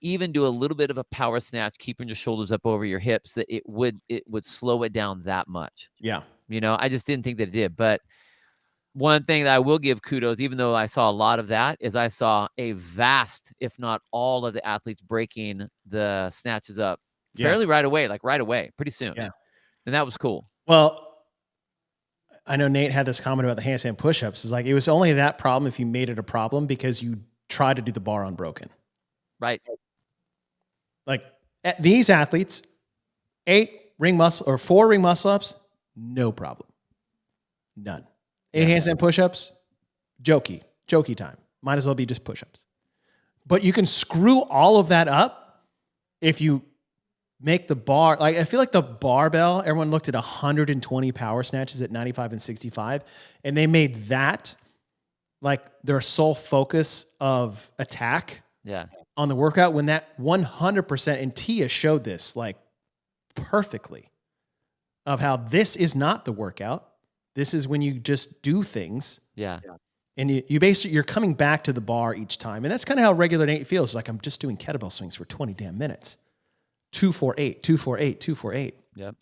even do a little bit of a power snatch, keeping your shoulders up over your hips, that it would slow it down that much. Yeah. I just didn't think that it did. But one thing that I will give kudos, even though I saw a lot of that, is I saw a vast, if not all of the athletes breaking the snatches up fairly right away, pretty soon. Yeah. And that was cool. Well, I know Nate had this comment about the handstand push-ups. It's like, it was only that problem if you made it a problem because you tried to do the bar unbroken. Right. Like these athletes, 4 ring muscle ups, no problem. None. 8 handstand push-ups, jokey time. Might as well be just push-ups. But you can screw all of that up if you make the bar, like I feel like the barbell, everyone looked at 120 power snatches at 95 and 65, and they made that like their sole focus of attack on the workout, when that 100%, and Tia showed this like perfectly, of how this is not the workout. This is when you just do things. Yeah. And you basically, you're coming back to the bar each time. And that's kind of how regular Nate feels. Like, I'm just doing kettlebell swings for 20 damn minutes. 2, 4, 8, 2, 4, 8, 2, 4, 8. Yep.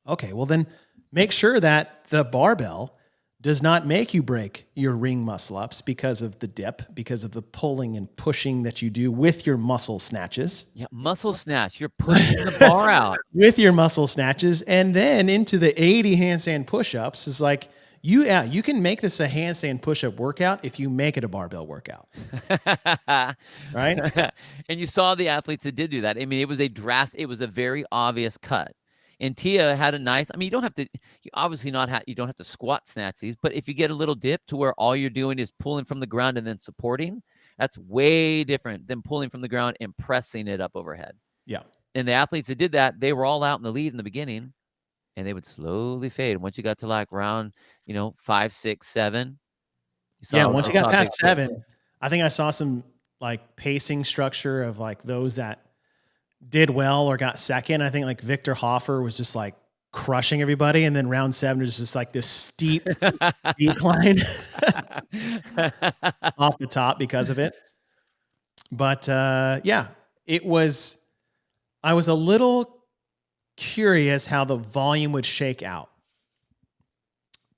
Okay, well then make sure that the barbell does not make you break your ring muscle ups because of the dip, because of the pulling and pushing that you do with your muscle snatches. Yeah, muscle snatch. You're pushing the bar out. With your muscle snatches, and then into the 80 handstand push-ups is like, you can make this a handstand push-up workout if you make it a barbell workout. Right? And you saw the athletes that did do that. I mean, it was a very obvious cut. And Tia had a nice, I mean, you don't have to squat snatch these, but if you get a little dip to where all you're doing is pulling from the ground and then supporting, that's way different than pulling from the ground and pressing it up overhead. Yeah. And the athletes that did that, they were all out in the lead in the beginning, and they would slowly fade. Once you got to like round, 5, 6, 7. Once you got past 7, I think I saw some like pacing structure of like those that did well or got second. I think like Victor Hoffer was just like crushing everybody. And then round 7 was just like this steep decline off the top because of it. But I was a little curious how the volume would shake out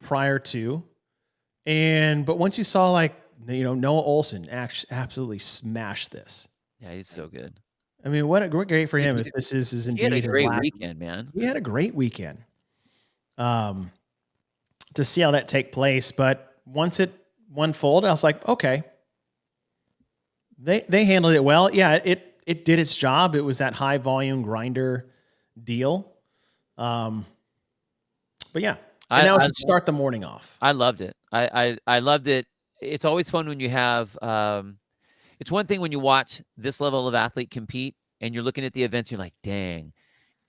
prior to. But once you saw like, Noah Olson absolutely smash this. Yeah, he's so good. I mean, what great for him if this is indeed a great weekend, man. He had a great weekend. To see how that take place, but once it unfolded, I was like, okay, they handled it well. Yeah, it did its job. It was that high volume grinder deal. But yeah, and that was to start the morning off. I loved it. I loved it. It's always fun when you have. It's one thing when you watch this level of athlete compete and you're looking at the events, you're like, dang,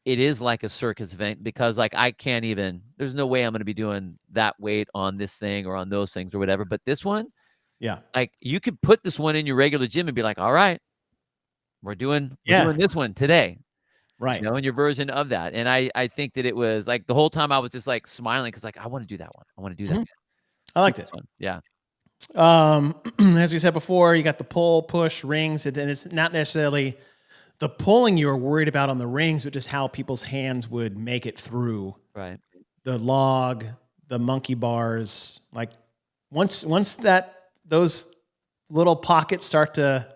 it is like a circus event, because like there's no way I'm going to be doing that weight on this thing or on those things or whatever. But this one, like you could put this one in your regular gym and be like, all right, we're doing this one today. Right. In your version of that. And I think that it was like the whole time I was just like smiling because like, I want to do that one. I want to do that. I liked it. Yeah. As we said before, you got the pull, push, rings, and it's not necessarily the pulling you were worried about on the rings, but just how people's hands would make it through. Right. The log, the monkey bars. Like once those little pockets start to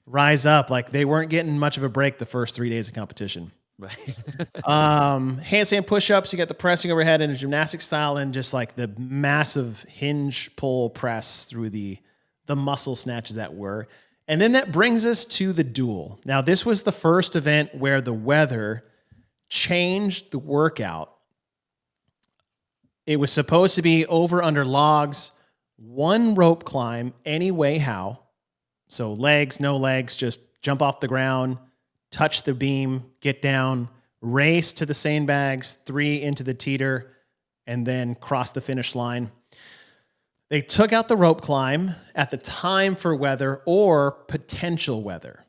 rise up, like they weren't getting much of a break the first 3 days of competition. Right. Handstand push-ups, you got the pressing overhead in a gymnastic style, and just like the massive hinge pull press through the muscle snatches that were. And then that brings us to the duel. Now, this was the first event where the weather changed the workout. It was supposed to be over under logs, 1 rope climb, any way how. So legs, no legs, just jump off the ground, touch the beam, get down, race to the sandbags, 3 into the teeter, and then cross the finish line. They took out the rope climb at the time for weather or potential weather,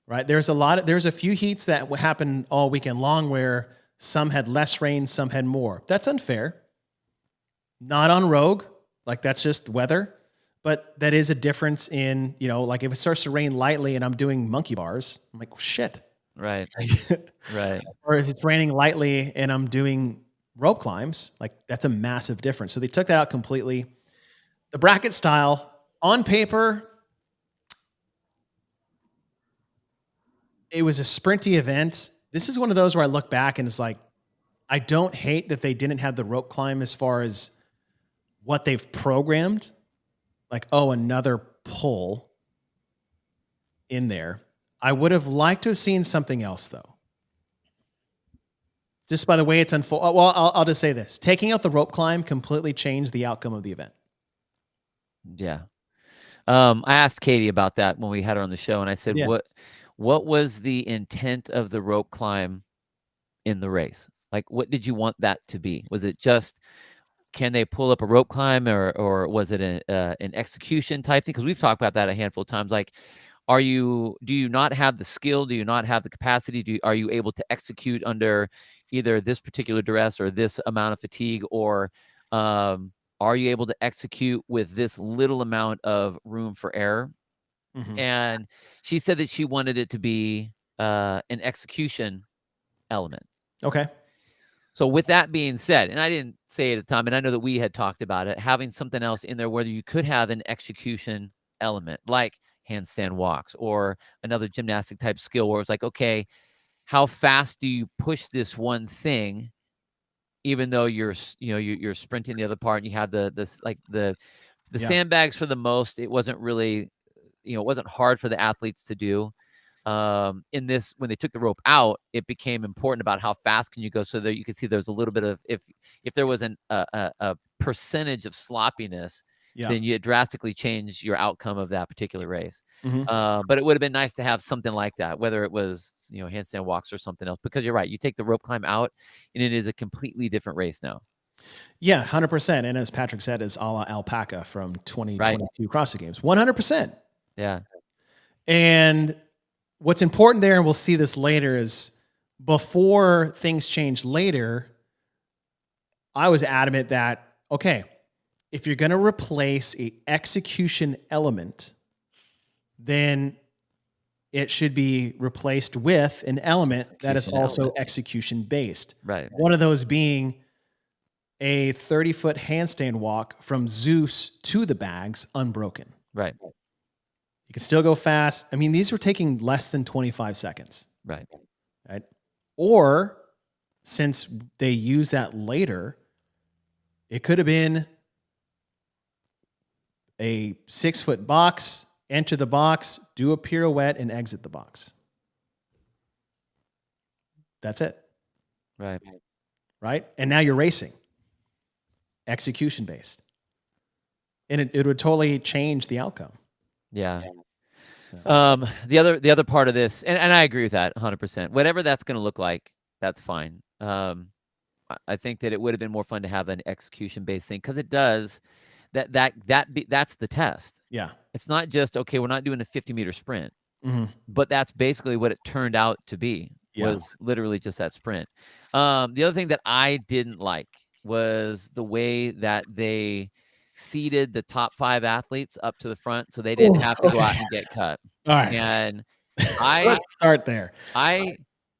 right? There's a few heats that happened all weekend long where some had less rain, some had more. That's unfair. Not on Rogue, like that's just weather. But that is a difference in, like if it starts to rain lightly and I'm doing monkey bars, I'm like, shit. Right. Right. Or if it's raining lightly and I'm doing rope climbs, like that's a massive difference. So they took that out completely. The bracket style, on paper, it was a sprinty event. This is one of those where I look back and it's like, I don't hate that they didn't have the rope climb as far as what they've programmed. Like, another pull in there. I would have liked to have seen something else, though. Just by the way it's unfolded. Well, I'll just say this. Taking out the rope climb completely changed the outcome of the event. Yeah. I asked Katie about that when we had her on the show, and I said, Yeah. what was the intent of the rope climb in the race? Like, what did you want that to be? Was it just, can they pull up a rope climb, or was it an execution type thing? Because we've talked about that a handful of times. Like, do you not have the skill? Do you not have the capacity? Are you able to execute under either this particular duress or this amount of fatigue, or um, are you able to execute with this little amount of room for error? Hmm. And she said that she wanted it to be an execution element. Okay. So with that being said, and I didn't say it at the time, and I know that we had talked about it, having something else in there whether you could have an execution element like handstand walks or another gymnastic type skill where it's like, okay, how fast do you push this one thing, even though you're sprinting the other part, and you have the Yeah. sandbags for the most. It wasn't really, it wasn't hard for the athletes to do. In this, when they took the rope out, it became important about how fast can you go, so that you can see there's a little bit of, if there was a percentage of sloppiness, Yeah. then you drastically change your outcome of that particular race. Hmm. But it would have been nice to have something like that, whether it was handstand walks or something else, because you're right, you take the rope climb out and it is a completely different race now. Yeah, 100%. And as Patrick said, it's a la Alpaca from Right. 2022 CrossFit Games. 100%. Yeah. And what's important there, and we'll see this later, is before things change later, I was adamant that, okay, if you're going to replace a execution element, then it should be replaced with an element that is Execution also element. execution based. Right. One of those being a 30-foot handstand walk from Zeus to the bags unbroken. Right. You can still go fast. I mean, these were taking less than 25 seconds. Right. Right? Or since they use that later, it could have been a 6-foot box, enter the box, do a pirouette, and exit the box. That's it. Right. Right? And now you're racing. Execution based. And it would totally change the outcome. Yeah. The other part of this, and I agree with that 100%. Whatever that's going to look like, that's fine. I think that it would have been more fun to have an execution based thing, because it does that's the test. Yeah. It's not just, okay, we're not doing a 50-meter sprint, Mm-hmm. but that's basically what it turned out to be. Yeah. Was literally just that sprint. The other thing that I didn't like was the way that they seeded the top 5 athletes up to the front, so they didn't have to go out and get cut. All right. And Let's start there.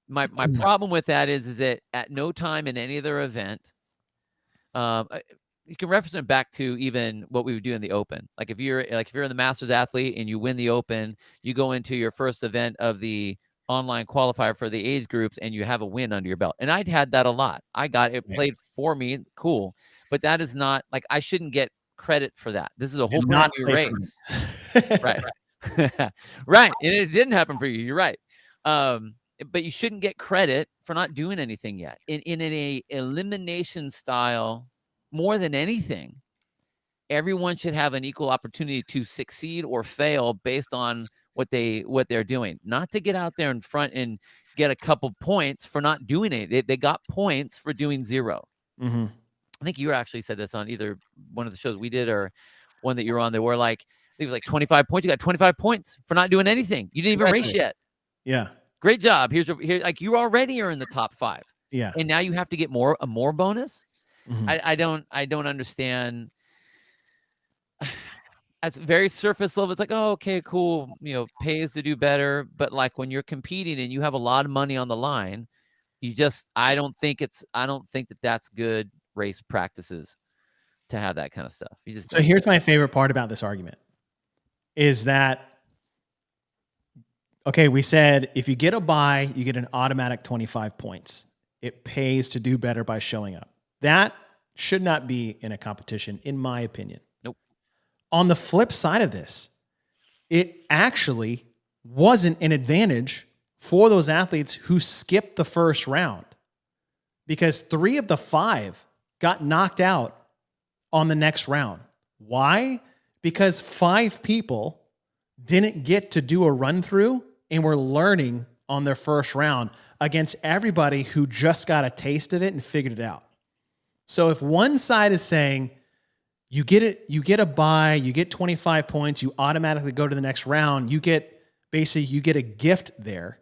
my problem with that is that at no time in any other event, you can reference it back to even what we would do in the Open. Like if you're in the Masters athlete and you win the Open, you go into your first event of the online qualifier for the age groups and you have a win under your belt. And I'd had that a lot. I got it played for me, cool. But that is not, like, I shouldn't get credit for that. This is a whole brand new race. Right. Right. And it didn't happen for you. You're right. But you shouldn't get credit for not doing anything yet. In a elimination style, more than anything, everyone should have an equal opportunity to succeed or fail based on what they're doing. Not to get out there in front and get a couple points for not doing it. They got points for doing 0. Mm-hmm. I think you actually said this on either one of the shows we did or one that you were on. They were like, I think it was like 25 points. You got 25 points for not doing anything. You didn't even race yet. Yeah. Great job. Here, like, you already are in the top 5. Yeah. And now you have to get a more bonus. Mm-hmm. I don't understand. That's very surface level. It's like, oh, okay, cool. Pays to do better. But like when you're competing and you have a lot of money on the line, I don't think that that's good race practices to have that kind of stuff. So here's my favorite part about this argument is that, okay, we said if you get a bye, you get an automatic 25 points. It pays to do better by showing up. That should not be in a competition, in my opinion. Nope. On the flip side of this, it actually wasn't an advantage for those athletes who skipped the first round, because 3 of the 5 got knocked out on the next round. Why? because 5 people didn't get to do a run through and were learning on their first round against everybody who just got a taste of it and figured it out. So if one side is saying, you get it, you get a bye, you get 25 points, you automatically go to the next round, you get a gift there.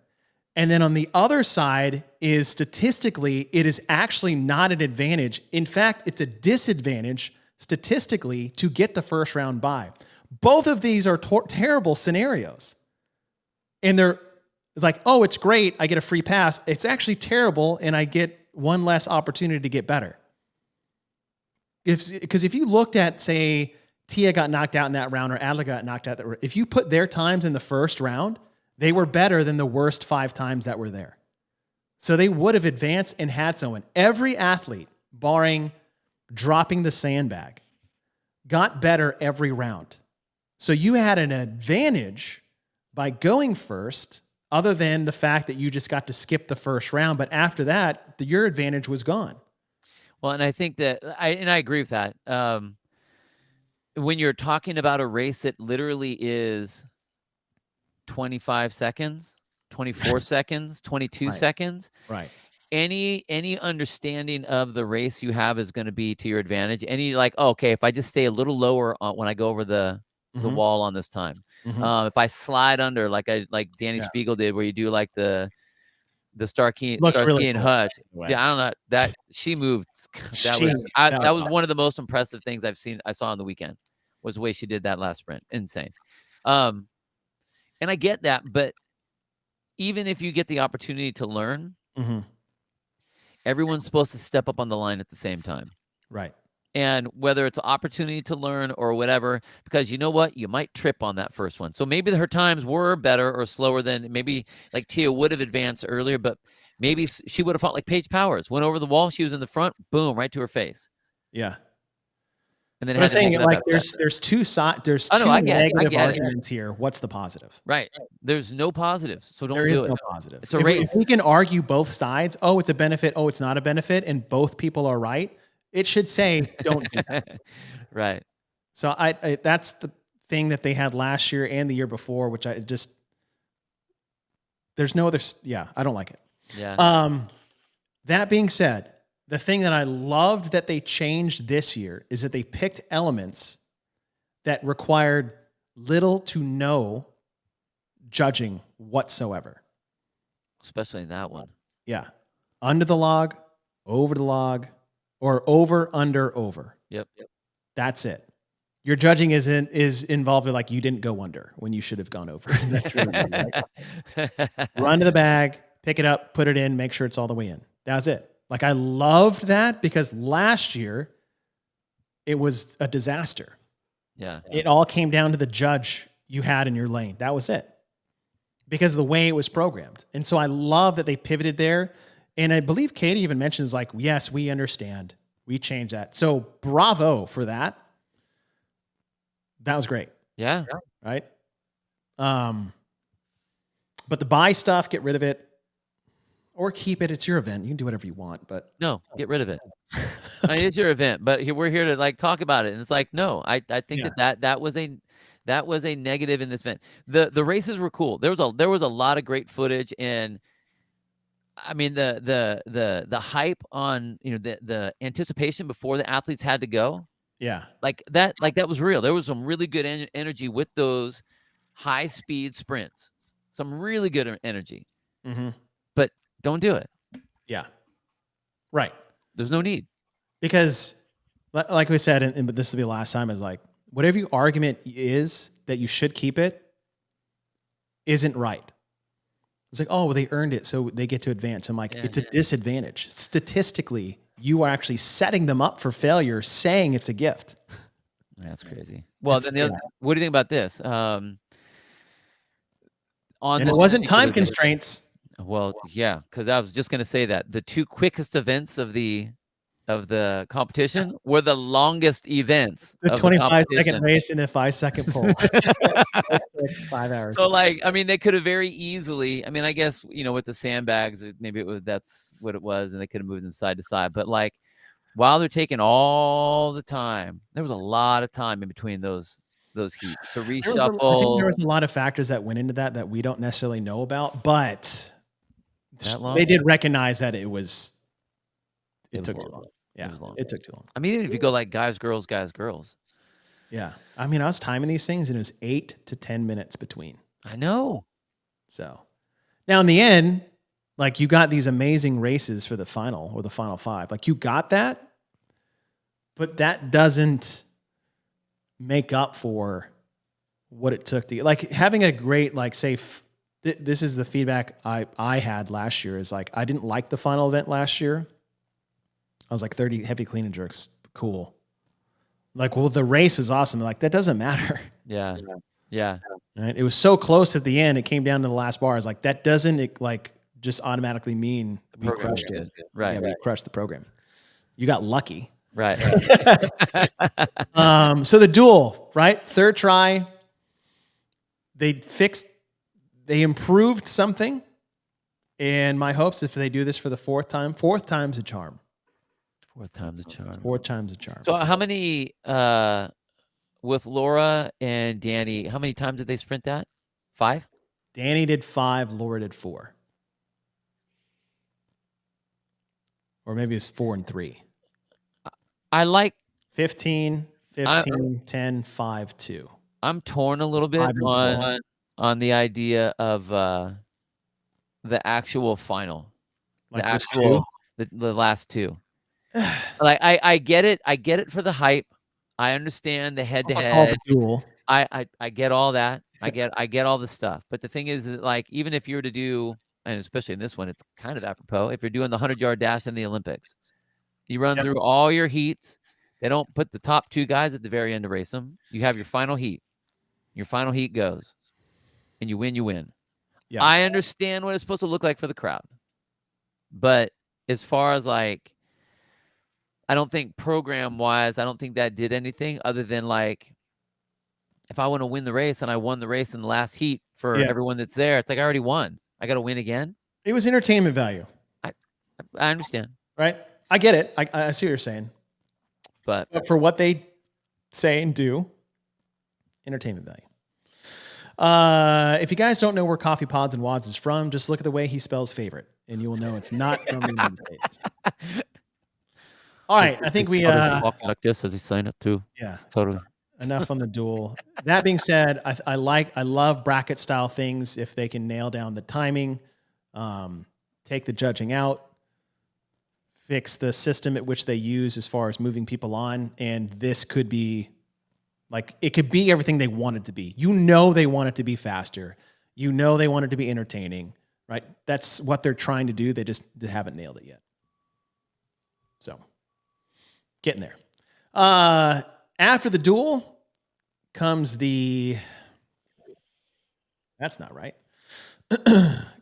And then on the other side is statistically, it is actually not an advantage. In fact, it's a disadvantage statistically to get the first round bye. Both of these are terrible scenarios. And they're like, oh, it's great, I get a free pass. It's actually terrible, and I get one less opportunity to get better. Because if you looked at, say, Tia got knocked out in that round or Adler got knocked out, if you put their times in the first round, they were better than the worst 5 times that were there. So they would have advanced and had someone. Every athlete, barring dropping the sandbag, got better every round. So you had an advantage by going first, other than the fact that you just got to skip the first round. But after that, your advantage was gone. Well, and I think that I agree with that. When you're talking about a race that literally is 25 seconds, 24 seconds, 22 seconds, right? Any understanding of the race you have is going to be to your advantage. Any like, oh, okay, if I just stay a little lower when I go over the wall on this time, if I slide under like Danny Spiegel did, where you do like the Starsky and Hutch. Yeah, I don't know that she moved. That was one of the most impressive things I saw on the weekend, was the way she did that last sprint. Insane. And I get that, but even if you get the opportunity to learn, everyone's supposed to step up on the line at the same time. Right. And whether it's an opportunity to learn or whatever, because you know what? You might trip on that first one. So maybe her times were better or slower than maybe like Tia would have advanced earlier, but maybe she would have fought like Paige Powers. Went over the wall. She was in the front. Boom, right to her face. Yeah. And then I'm saying, like, there's two sides. There's two negative arguments here. What's the positive? Right. There's no positives, so don't do it. There is no positive. It's a race. If we can argue both sides, oh, it's a benefit, oh, it's not a benefit, and both people are right, it should say don't do that. Right. So I that's the thing that they had last year and the year before, which there's no other. Yeah, I don't like it. Yeah. That being said, the thing that I loved that they changed this year is that they picked elements that required little to no judging whatsoever. Especially that one. Yeah. Under the log, over the log, or over, under, over. Yep. That's it. Your judging is involved in, like, you didn't go under when you should have gone over. That's your review, right? Run to the bag, pick it up, put it in, make sure it's all the way in. That's it. Like, I loved that because last year it was a disaster. Yeah. It all came down to the judge you had in your lane. That was it. Because of the way it was programmed. And so I love that they pivoted there. And I believe Katie even mentions, like, yes, we understand. We changed that. So bravo for that. That was great. Yeah. Right? But the buy stuff, get rid of it. Or keep it. It's your event. You can do whatever you want, but no, get rid of it. I mean, it's your event, but we're here to, like, talk about it. And it's like, no, I think that was a negative in this event. The races were cool. There was a lot of great footage, and I mean the hype on, the anticipation before the athletes had to go. Yeah. Like that was real. There was some really good energy with those high speed sprints. Some really good energy. Mm-hmm. But don't do it. Yeah. Right. There's no need. Because, like we said, and this will be the last time, is like, whatever your argument is that you should keep it isn't right. It's like, oh, well, they earned it, so they get to advance. I'm like, it's a disadvantage. Statistically, you are actually setting them up for failure, saying it's a gift. That's crazy. Well, then what do you think about this? And it wasn't time constraints. Well, yeah, because I was just going to say that the 2 quickest events of the competition were the longest events. The 25-second race and a 5-second pull. 5 hours. So, like, I mean, they could have very easily. I mean, I guess, with the sandbags, maybe that's what it was, and they could have moved them side to side. But, like, while they're taking all the time, there was a lot of time in between those those heats to I think there reshuffle was a lot of factors that went into that we don't necessarily know about, but that long. they did recognize that it took long. too long. It Yeah, was long. it took too long. I mean, even if you go like guys, girls. Yeah. I mean, I was timing these things and it was 8 to 10 minutes between. I know. So now in the end, like you got these amazing races for the final or the final 5. Like you got that, but that doesn't make up for what it took to get, like having a great, like say, this is the feedback I had last year is like, I didn't like the final event last year. I was like 30 heavy clean and jerks. Cool. Like, well, the race was awesome. Like that doesn't matter. Yeah. Yeah. Right? It was so close at the end. It came down to the last bars. Like that doesn't like just automatically mean we crushed it. Right. Yeah, we crushed the program. You got lucky. Right. So the duel, right? Third try. They improved something. And my hopes, if they do this for the fourth time's a charm. Fourth time's a charm. 4 times a charm. So how many with Laura and Danny, how many times did they sprint that? 5? Danny did 5, Laura did 4. Or maybe it's 4 and 3. I like 15, 10, 5, 2. I'm torn a little bit on the idea of the actual final. Like the actual the last 2. Like I get it. I get it for the hype. I understand the head-to-head. Duel. I get all that. I get all the stuff. But the thing is that, like, even if you were to do, and especially in this one, it's kind of apropos, if you're doing the 100-yard dash in the Olympics, you run through all your heats. They don't put the top 2 guys at the very end to race them. You have your final heat. Your final heat goes, and you win, you win. Yeah. I understand what it's supposed to look like for the crowd. But as far as, like, I don't think program-wise, I don't think that did anything other than, like, if I want to win the race and I won the race in the last heat for everyone that's there, it's like I already won. I got to win again. It was entertainment value. I understand. Right? I get it. I see what you're saying. But for what they say and do, entertainment value. If you guys don't know where Coffee Pods and Wads is from, just look at the way he spells favorite, and you will know it's not from the United States. All right, I think we walking like this as he signed up too. Yeah, totally. Enough on the duel. That being said, I love bracket style things if they can nail down the timing, take the judging out, fix the system at which they use as far as moving people on, and this could be like it could be everything they want it to be. You know they want it to be faster. You know they want it to be entertaining, right? That's what they're trying to do. They haven't nailed it yet. So, getting there. After the duel comes that's not right.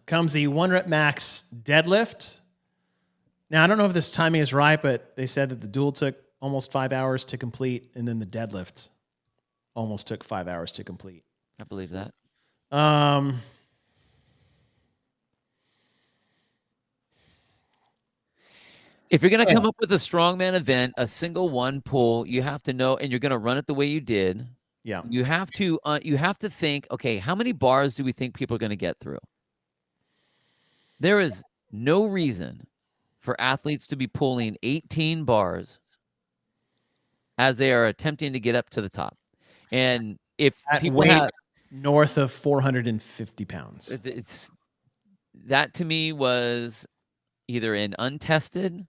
Comes the 1 rep max deadlift. Now, I don't know if this timing is right, but they said that the duel took almost 5 hours to complete, and then the deadlift almost took 5 hours to complete. I believe that. If you're going to come up with a strongman event, a single one pull, you have to know, and you're going to run it the way you did. Yeah. You have to think, okay, how many bars do we think people are going to get through? There is no reason for athletes to be pulling 18 bars as they are attempting to get up to the top. And if people have north of 450 pounds, that to me was either an untested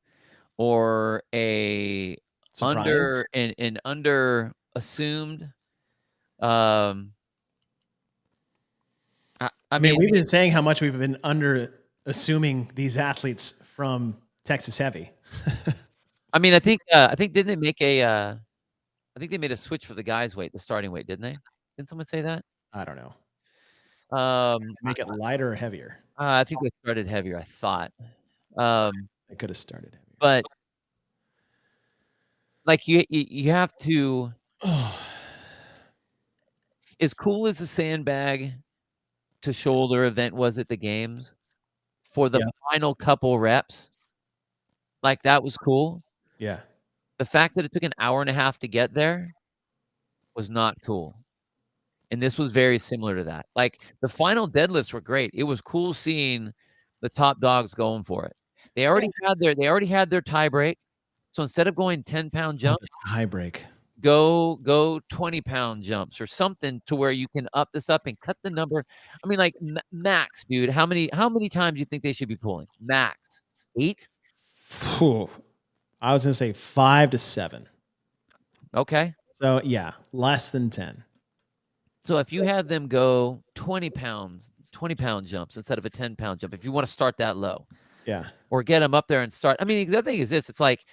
or a surprise. under assumed. I mean, we've been saying how much we've been under assuming these athletes from Texas Heavy. I mean, I think didn't they make I think they made a switch for the guys' weight, the starting weight, didn't they? Didn't someone say that? I don't know. Make it lighter or heavier? I think they started heavier, I thought. They could have started heavier. But like you have to as cool as the sandbag to shoulder event was at the games, for the final couple reps, like that was cool. Yeah. The fact that it took an hour and a half to get there was not cool. And this was very similar to that. Like, the final deadlifts were great. It was cool seeing the top dogs going for it. They already had their tie break. So instead of going 10-pound Oh, jumps, the tie break. go 20-pound jumps or something to where you can up this up and cut the number. I mean, like, max, dude, how many times do you think they should be pulling? Max 8? Phew. I was going to say 5 to 7. Okay. So yeah, less than 10. So if you have them go 20-pound jumps instead of a 10-pound jump, if you want to start that low, Yeah. or get them up there and start. I mean, the other thing is this: it's like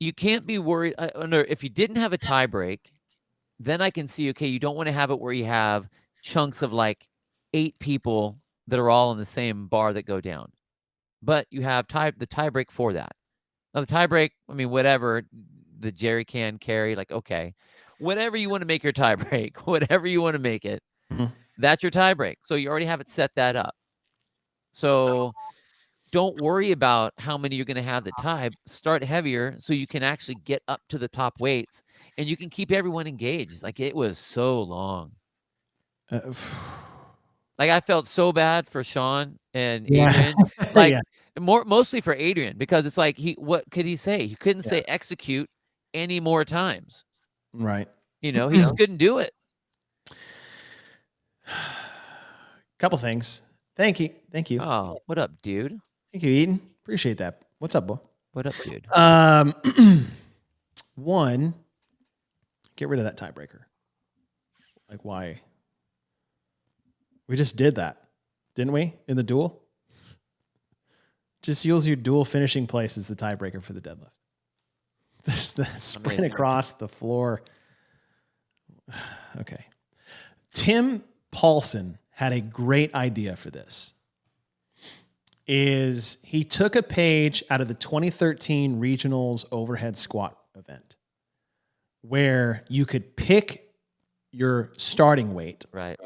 you can't be worried. If you didn't have a tie break, then I can see, okay, you don't want to have it where you have chunks of like 8 people that are all in the same bar that go down, but you have the tie break for that. Now the tie break, I mean, whatever the jerry can carry, like, okay, whatever you want to make your tie break, whatever you want to make it, Mhm. that's your tie break. So you already have it set that up. So don't worry about how many you're going to have that tie. Start heavier so you can actually get up to the top weights and you can keep everyone engaged. Like, it was so long. Uh, Like, I felt so bad for Sean and yeah. Adrian. Like, Yeah. mostly for Adrian, because it's like, what could he say? He couldn't Yeah. say execute any more times. Right. He just couldn't do it. Couple things. Thank you. Thank you. Oh, what up, dude? Thank you, Eden. Appreciate that. What's up, boy? What up, dude? One, get rid of that tiebreaker. Like, why? We just did that, didn't we? In the duel? Just use your dual finishing place as the tiebreaker for the deadlift. The sprint across the floor. Okay. Tim Paulson had a great idea for this. He took a page out of the 2013 Regionals Overhead Squat event where you could pick your starting weight. Right.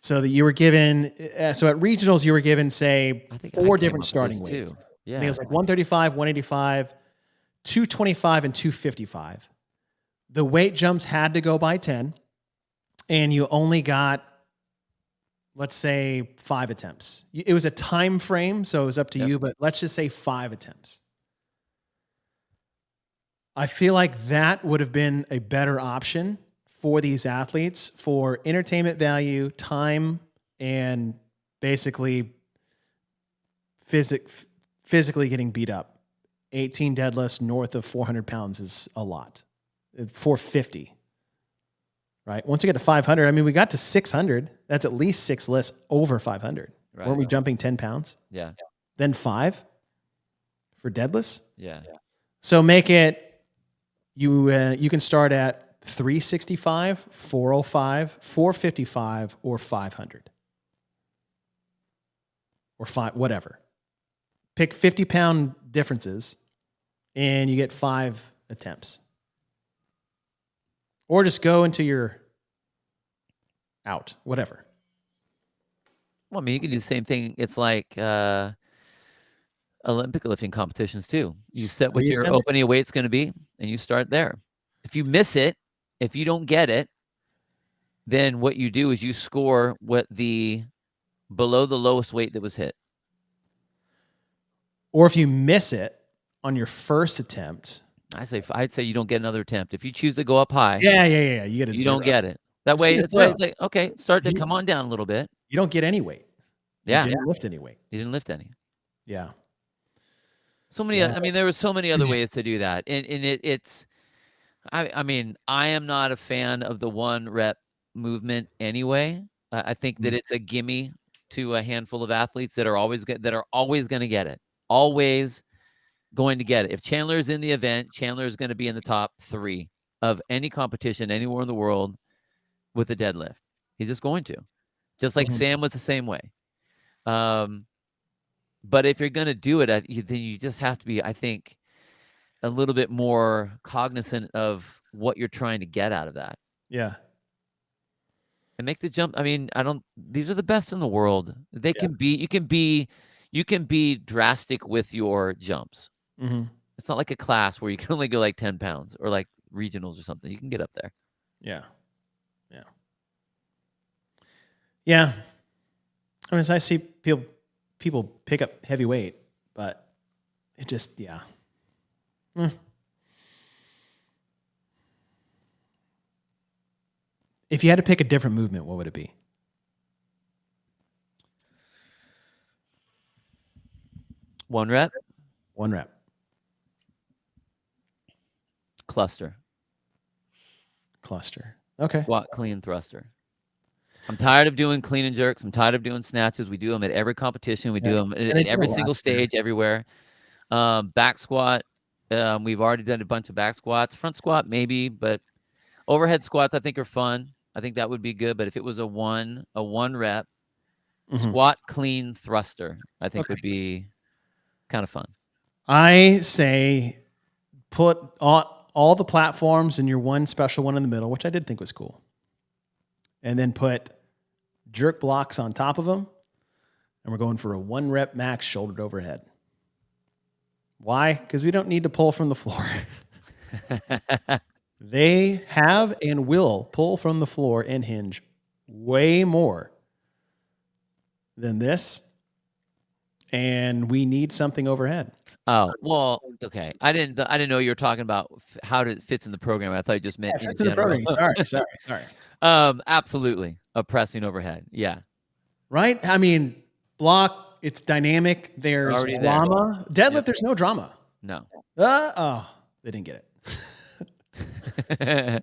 So that you were given, so at regionals, you were given, say, I think 4 different starting weights weights. too. I Yeah. think it was like 135, 185, 225, and 255. The weight jumps had to go by 10, and you only got, let's say, 5 attempts. It was a time frame, so it was up to you, but let's just say 5 attempts. I feel like that would have been a better option for these athletes for entertainment value, time, and basically physically getting beat up. 18 deadlifts north of 400 pounds is a lot. 450, right? Once we get to 500, I mean, we got to 600. That's at least 6 lifts over 500. Right. Weren't we jumping 10 pounds? Yeah. Then 5 for deadlifts? Yeah. So make it, you can start at 365, 405, 455, or 500. Or 5, whatever. Pick 50-pound differences, and you get 5 attempts. Or just go into your out, whatever. Well, I mean, you can do the same thing. It's like Olympic lifting competitions too. You set what your opening weight's going to be, and you start there. If you miss it, if you don't get it, then what you do is you score what below the lowest weight that was hit. Or if you miss it on your first attempt, I'd say you don't get another attempt. If you choose to go up high, yeah, you get a you 0. don't get it. That way, it's like, okay, start to come on down a little bit. You don't get any weight. You didn't lift any weight. You didn't lift any. Yeah. So many. I mean, there were so many other ways to do that, and it's. I mean, I am not a fan of the 1 rep movement anyway. I think that it's a gimme to a handful of athletes that are always going to get it. Always going to get it. If Chandler is in the event, Chandler is going to be in the top 3 of any competition anywhere in the world with a deadlift. He's just going to. Just like Sam was the same way. But if you're going to do it, then you just have to be, I think, a little bit more cognizant of what you're trying to get out of that. Yeah. And make the jump. I mean, these are the best in the world. They can be, you can be drastic with your jumps. Mm-hmm. It's not like a class where you can only go like 10 pounds or like regionals or something. You can get up there. Yeah. Yeah. I mean, I see people pick up heavy weight, but it just, yeah. If you had to pick a different movement, what would it be? One rep. One rep. Cluster. Okay. Squat, clean, thruster. I'm tired of doing clean and jerks. I'm tired of doing snatches. We do them at every competition. We do them at every single stage, everywhere. Back squat. We've already done a bunch of back squats. Front squat, maybe, but overhead squats, I think, are fun. I think that would be good. But if it was a one rep, squat, clean, thruster, I think would be kind of fun. I say put all the platforms in your one special one in the middle, which I did think was cool. And then put jerk blocks on top of them. And we're going for a 1 rep max shouldered overhead. Why? Because we don't need to pull from the floor. They have and will pull from the floor and hinge way more than this. And we need something overhead. Oh, well, okay. I didn't know you were talking about how it fits in the program. I thought you just meant in general. Sorry. Absolutely. A pressing overhead. Yeah. Right? I mean, block, it's dynamic. There's drama. Deadlift, there's no drama. No. They didn't get it. Yeah.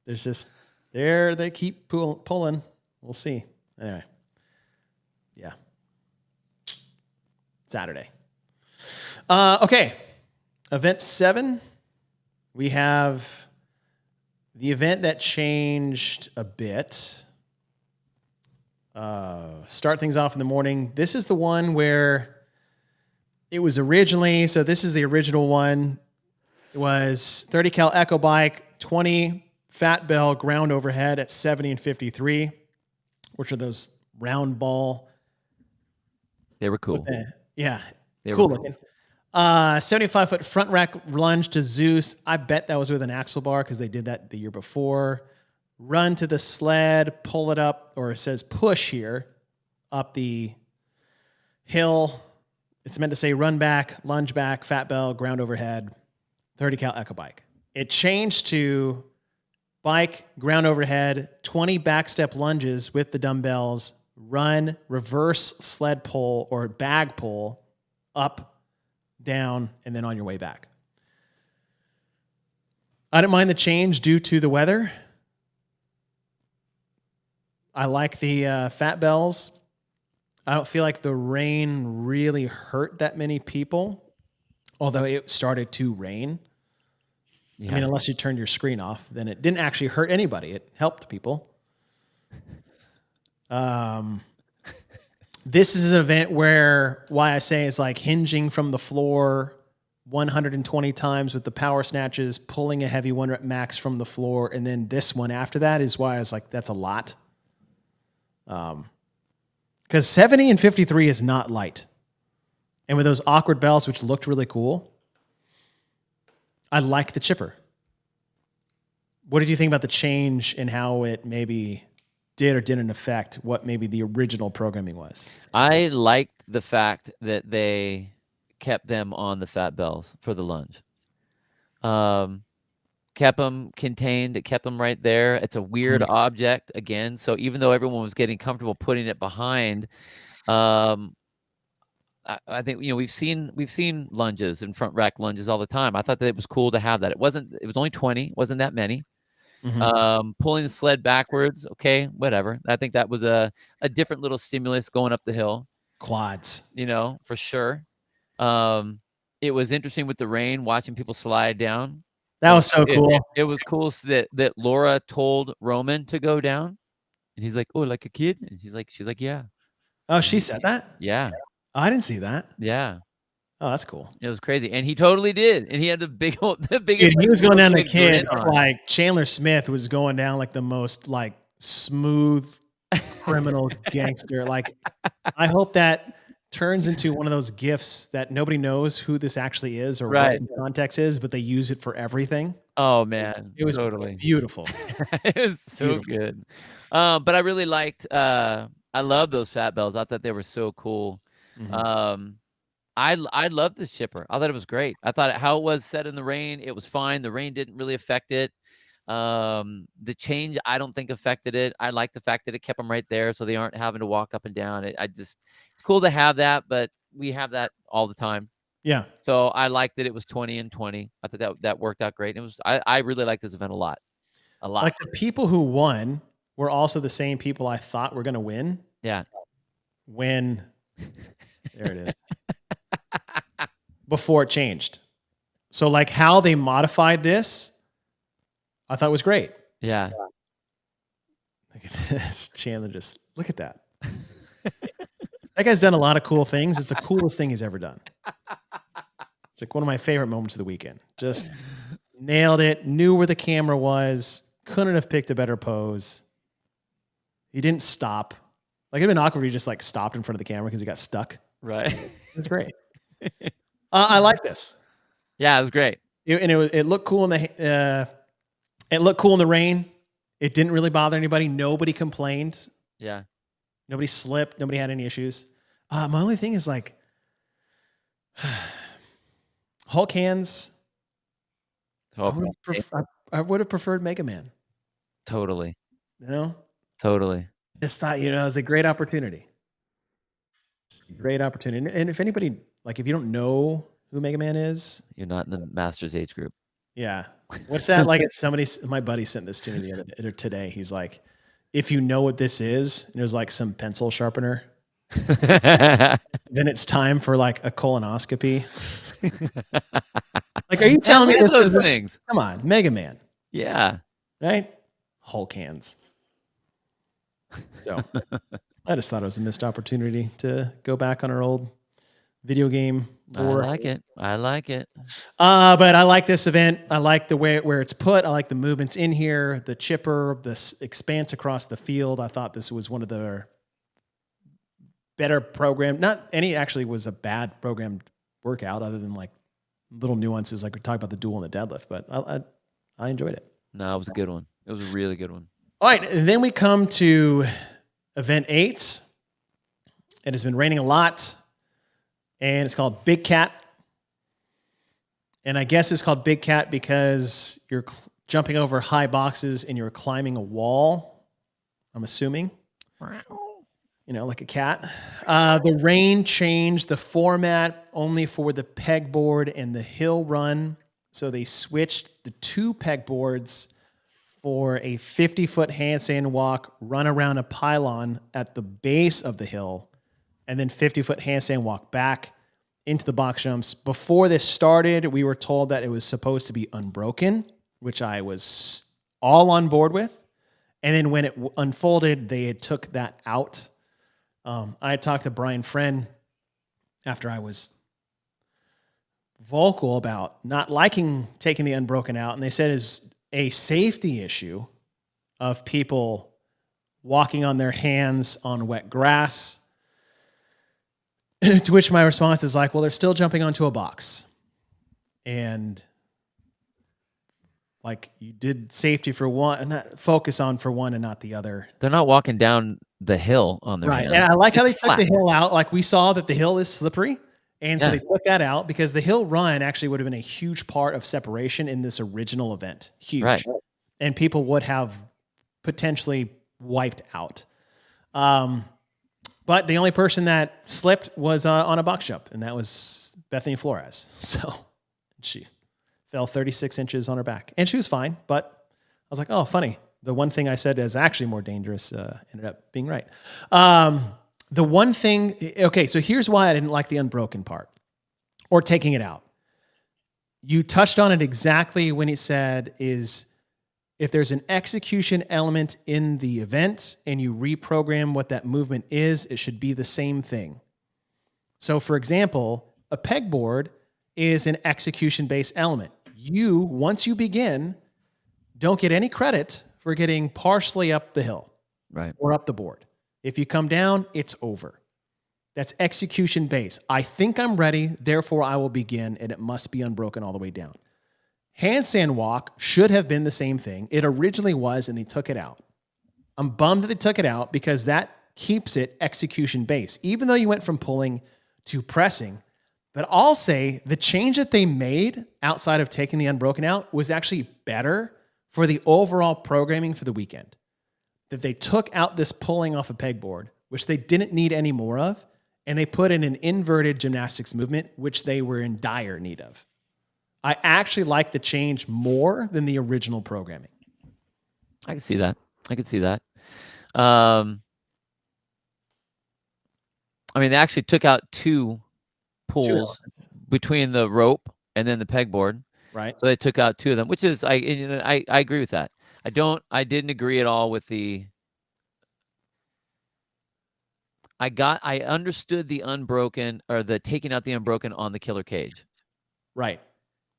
There's just they keep pulling. We'll see. Anyway. Yeah. Saturday. Okay. Event 7. We have the event that changed a bit. Start things off in the morning. This is the one where it was originally, so this is the original one. It was 30 cal echo bike, 20 fat bell ground overhead at 70 and 53, which are those round ball. They were cool. Yeah. Cool looking. 75-foot front rack lunge to Zeus. I bet that was with an axle bar because they did that the year before. Run to the sled, pull it up, or it says push here, up the hill. It's meant to say run back, lunge back, fat bell, ground overhead, 30 cal echo bike. It changed to bike, ground overhead, 20 back step lunges with the dumbbells, run, reverse sled pull or bag pull, up, down, and then on your way back. I didn't mind the change due to the weather. I like the fat bells. I don't feel like the rain really hurt that many people, although it started to rain. Yeah. I mean, unless you turned your screen off, then it didn't actually hurt anybody. It helped people. This is an event where why I say it's like hinging from the floor 120 times with the power snatches, pulling a heavy 1 rep max from the floor, and then this one after that is why I was like, that's a lot. Because 70 and 53 is not light. And with those awkward bells, which looked really cool, I like the chipper. What did you think about the change in how it maybe did or didn't affect what maybe the original programming was? I liked the fact that they kept them on the fat bells for the lunge. Kept them contained. It kept them right there. It's a weird object again. So even though everyone was getting comfortable putting it behind, I think we've seen lunges and front rack lunges all the time. I thought that it was cool to have that. It was only 20. Wasn't that many. Pulling the sled backwards. Okay, whatever. I think that was a different little stimulus going up the hill. Quads. For sure. It was interesting with the rain, watching people slide down. That was so cool. It was cool that Laura told Roman to go down, and he's like, "Oh, like a kid," and she's like, "Yeah." Oh, she said that? Yeah. Oh, I didn't see that. Yeah. Oh, that's cool. It was crazy, and he totally did, and he had the biggest. Dude, he was going down the kid like Chandler Smith was going down like the most like smooth criminal gangster. Like, I hope that turns into one of those gifts that nobody knows who this actually is or what the context is, but they use it for everything. Oh, man. It was Totally. beautiful. It was so Beautiful. good. But I really liked, I love those fat bells. I thought they were so cool. Mhm. Um, I loved this chipper. I thought it was great. I thought how it was set in the rain, it was fine. The rain didn't really affect it. The change, I don't think affected it. I like the fact that it kept them right there so they aren't having to walk up and down. It's cool to have that, but we have that all the time. Yeah. So I liked that it was 20 and 20. I thought that worked out great. I really like this event a lot. A lot. Like, the people who won were also the same people I thought were gonna win Yeah. when there it is. Before it changed. So, like, how they modified this, I thought was great. Yeah. Look at this. Chandler just look at that. That guy's done a lot of cool things. It's the coolest thing he's ever done. It's like one of my favorite moments of the weekend. Just nailed it, knew where the camera was, couldn't have picked a better pose. He didn't stop. Like, it'd been awkward if he just like stopped in front of the camera because he got stuck. Right. It's great. I like this. Yeah, it was great. It looked cool in the it looked cool in the rain. It didn't really bother anybody. Nobody complained. Yeah. Nobody slipped. Nobody had any issues. My only thing is, like, Hulk hands. Oh, I would have preferred Mega Man. totally. You know, Totally. just thought, it was a great opportunity. Great opportunity. And if anybody, like, if you don't know who Mega Man is, You're not in the master's age group. yeah. What's that? Like, it's my buddy sent this to me today. He's like, if you know what this is, and there's like some pencil sharpener, then it's time for like a colonoscopy. Like, are you telling me Look at this those is things? come on, Mega Man, Yeah. right? Hulk hands. So I just thought it was a missed opportunity to go back on our old video game. I like it. I like it. But I like this event. I like the way where it's put. I like the movements in here, the chipper, the expanse across the field. I thought this was one of the better program. Not any actually was a bad programmed workout, other than like little nuances, like we talked about the dual and the deadlift. But I enjoyed it. No, it was a good one. It was a really good one. All right, and then we come to event 8. It has been raining a lot, and it's called Big Cat. And I guess it's called Big Cat because you're jumping over high boxes and you're climbing a wall, I'm assuming. Like a cat. The rain changed the format only for the pegboard and the hill run. So they switched the 2 pegboards for a 50-foot handstand walk, run around a pylon at the base of the hill, and then 50-foot handstand walk back into the box jumps. Before this started, we were told that it was supposed to be unbroken, which I was all on board with. And then when it unfolded, they had took that out. I had talked to Brian Friend after I was vocal about not liking taking the unbroken out, and they said it's a safety issue of people walking on their hands on wet grass. To which my response is like, well, they're still jumping onto a box. And like, you did safety for one, and not focus on for one and not the other. They're not walking down the hill on their Right. hands. And I like how they It's took the flat. hill out. Like, we saw that the hill is slippery. And so Yeah. they took that out because the hill run actually would have been a huge part of separation in this original event. Huge. Right. And people would have potentially wiped out. But the only person that slipped was on a box jump, and that was Bethany Flores. So she fell 36 inches on her back, and she was fine. But I was like, oh, funny. The one thing I said is actually more dangerous ended up being right. The one thing, okay, so here's why I didn't like the unbroken part or taking it out. You touched on it exactly when it said is if there's an execution element in the event and you reprogram what that movement is, it should be the same thing. So, for example, a pegboard is an execution-based element. You, once you begin, don't get any credit for getting partially up the hill, Right. or up the board. If you come down, it's over. That's execution-based. I think I'm ready, therefore I will begin, and it must be unbroken all the way down. Handstand walk should have been the same thing. It originally was, and they took it out. I'm bummed that they took it out because that keeps it execution based, even though you went from pulling to pressing. But I'll say the change that they made outside of taking the unbroken out was actually better for the overall programming for the weekend. That they took out this pulling off a pegboard, which they didn't need any more of, and they put in an inverted gymnastics movement, which they were in dire need of. I actually like the change more than the original programming. I can see that. I can see that. I mean, they actually took out two pulls between the rope and then the pegboard. Right. So they took out two of them, which is I agree with that. I didn't agree at all with the. I understood the unbroken or the taking out the unbroken on the killer cage. Right.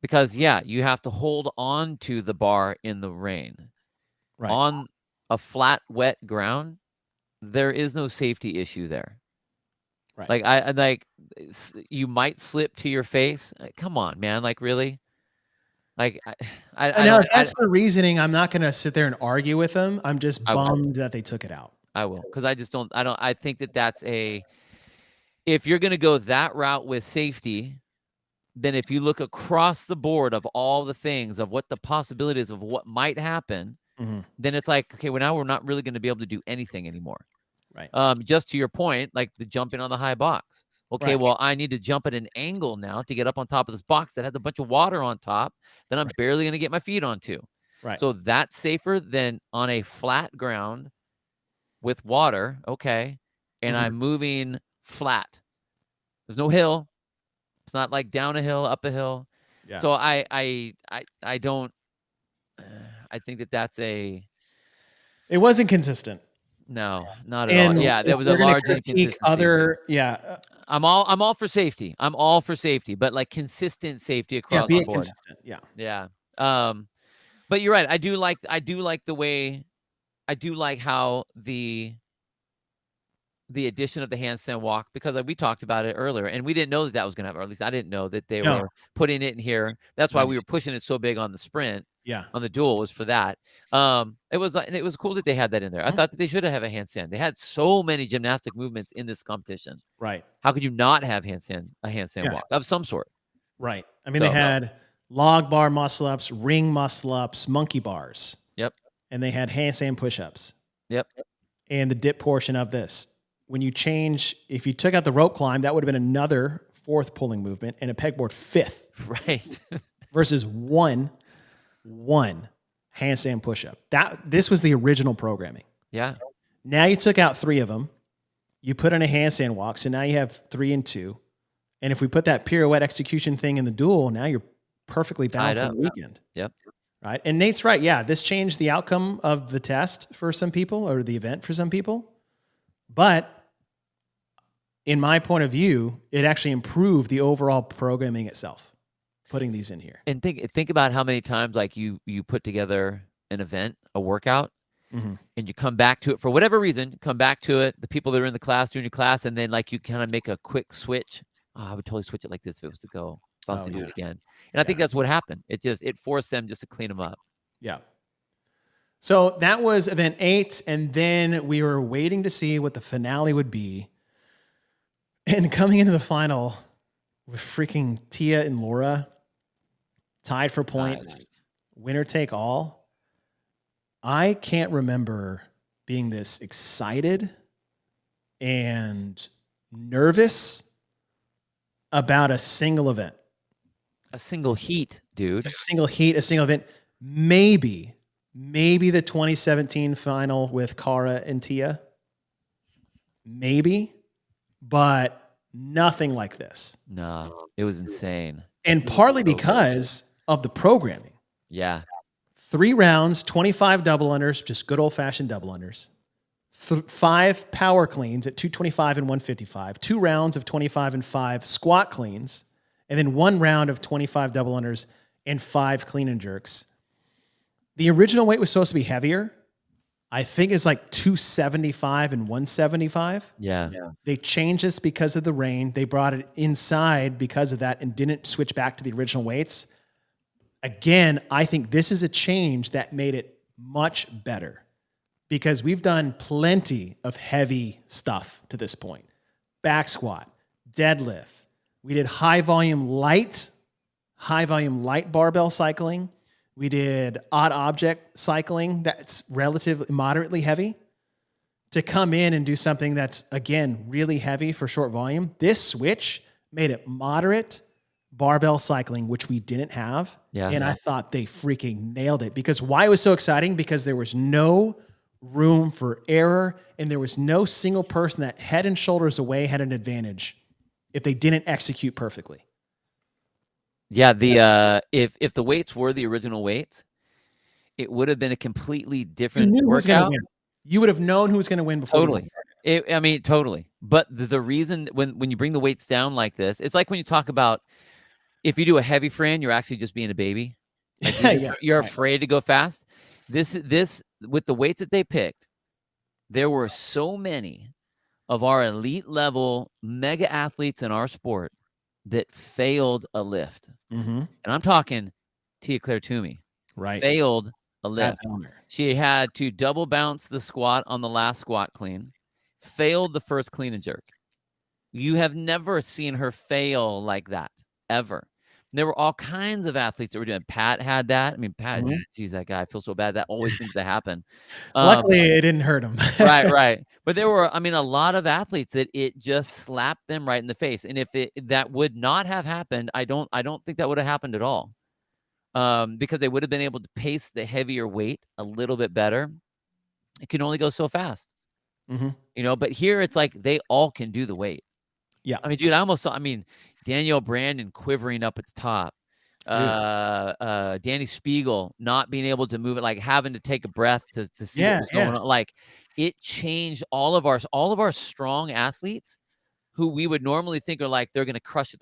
Because yeah, you have to hold on to the bar in the rain. Right. On a flat, wet ground, there is no safety issue there. Right. Like you might slip to your face. Come on, man. Like really? Like I know that's the reasoning. I'm not going to sit there and argue with them. I'm just bummed that they took it out. I will, because I think that that's if you're going to go that route with safety, then if you look across the board of all the things of what the possibilities of what might happen, then it's like, okay, well, now we're not really going to be able to do anything anymore. Right. Just to your point, like the jumping on the high box. Okay, well, I need to jump at an angle now to get up on top of this box that has a bunch of water on top that I'm barely going to get my feet onto. Right. So that's safer than on a flat ground with water. Okay. And I'm moving flat. There's no hill. It's not like down a hill, up a hill. Yeah. So I don't. I think that that's a. It wasn't consistent. No, not at all. Yeah, there was a large inconsistency. I'm all for safety. I'm all for safety, but like consistent safety across the board. Consistent. Yeah. Yeah. But you're right. I do like the way. I do like how the addition of the handstand walk, because we talked about it earlier and we didn't know that was going to happen, or at least I didn't know that they were putting it in here. That's why we were pushing it so big on the sprint. Yeah. On the duel was for that. It was cool that they had that in there. I thought that they should have a handstand. They had so many gymnastic movements in this competition. Right. How could you not have a handstand walk of some sort? Right. I mean, they had log bar muscle ups, ring muscle ups, monkey bars. Yep. And they had handstand push-ups. Yep. And the dip portion of this. When you change, if you took out the rope climb, that would have been another fourth pulling movement and a pegboard fifth. Right. Versus one handstand push-up. This was the original programming. Yeah. Now you took out 3 of them. You put in a handstand walk, so now you have 3 and 2. And if we put that pirouette execution thing in the duel, now you're perfectly balanced on the weekend. Yep. Right. And Nate's right. Yeah, this changed the outcome of the test for some people, or the event for some people. But in my point of view, it actually improved the overall programming itself, putting these in here. And think about how many times like you put together an event, a workout, and you come back to it for whatever reason, come back to it, the people that are in the class doing your class, and then like you kind of make a quick switch. Oh, I would totally switch it like this if it was to go. If I was to do it again. And I think that's what happened. It forced them just to clean them up. Yeah. So that was event 8, and then we were waiting to see what the finale would be. And coming into the final with freaking Tia and Laura tied for points, winner take all. I can't remember being this excited and nervous about a single event. A single heat, dude. A single heat, a single event. Maybe the 2017 final with Cara and Tia. Maybe. But nothing like this. No, it was insane. And partly because of the programming. Yeah. 3 rounds, 25 double unders, just good old-fashioned double unders. 5 power cleans at 225 and 155. 2 rounds of 25 and 5 squat cleans. And then 1 round of 25 double unders and 5 clean and jerks. The original weight was supposed to be heavier. I think it's like 275 and 175. Yeah. They changed this because of the rain. They brought it inside because of that and didn't switch back to the original weights. Again, I think this is a change that made it much better because we've done plenty of heavy stuff to this point. Back squat, deadlift. We did high volume light barbell cycling. We did odd object cycling that's relatively moderately heavy. To come in and do something that's, again, really heavy for short volume, this switch made it moderate barbell cycling, which we didn't have. Yeah. And I thought they freaking nailed it. Because why it was so exciting? Because there was no room for error, and there was no single person that head and shoulders away had an advantage if they didn't execute perfectly. Yeah, the if the weights were the original weights, it would have been a completely different You knew who was going to workout. win. You would have known who was going to win before. Totally. I mean, totally. But the reason when you bring the weights down like this, it's like when you talk about if you do a heavy Fran, you're actually just being a baby. Like you're afraid to go fast. This with the weights that they picked, there were so many of our elite level mega athletes in our sport that failed a lift. Mm-hmm. And I'm talking Tia Claire Toomey. Right. Failed a lift. She had to double bounce the squat on the last squat clean. Failed the first clean and jerk. You have never seen her fail like that, ever. There were all kinds of athletes that were doing. Pat had that. I mean, Pat, geez, that guy, I feel so bad. That always seems to happen. Luckily, it didn't hurt him. Right. But there were, I mean, a lot of athletes that it just slapped them right in the face. And if that would not have happened, I don't think that would have happened at all. Because they would have been able to pace the heavier weight a little bit better. It can only go so fast. Mm-hmm. You know, but here it's like they all can do the weight. Yeah. I mean, dude, I almost saw, Danielle Brandon quivering up at the top. Danny Spiegel not being able to move it, like having to take a breath to see what was going on. Like it changed all of our strong athletes who we would normally think are like, they're going to crush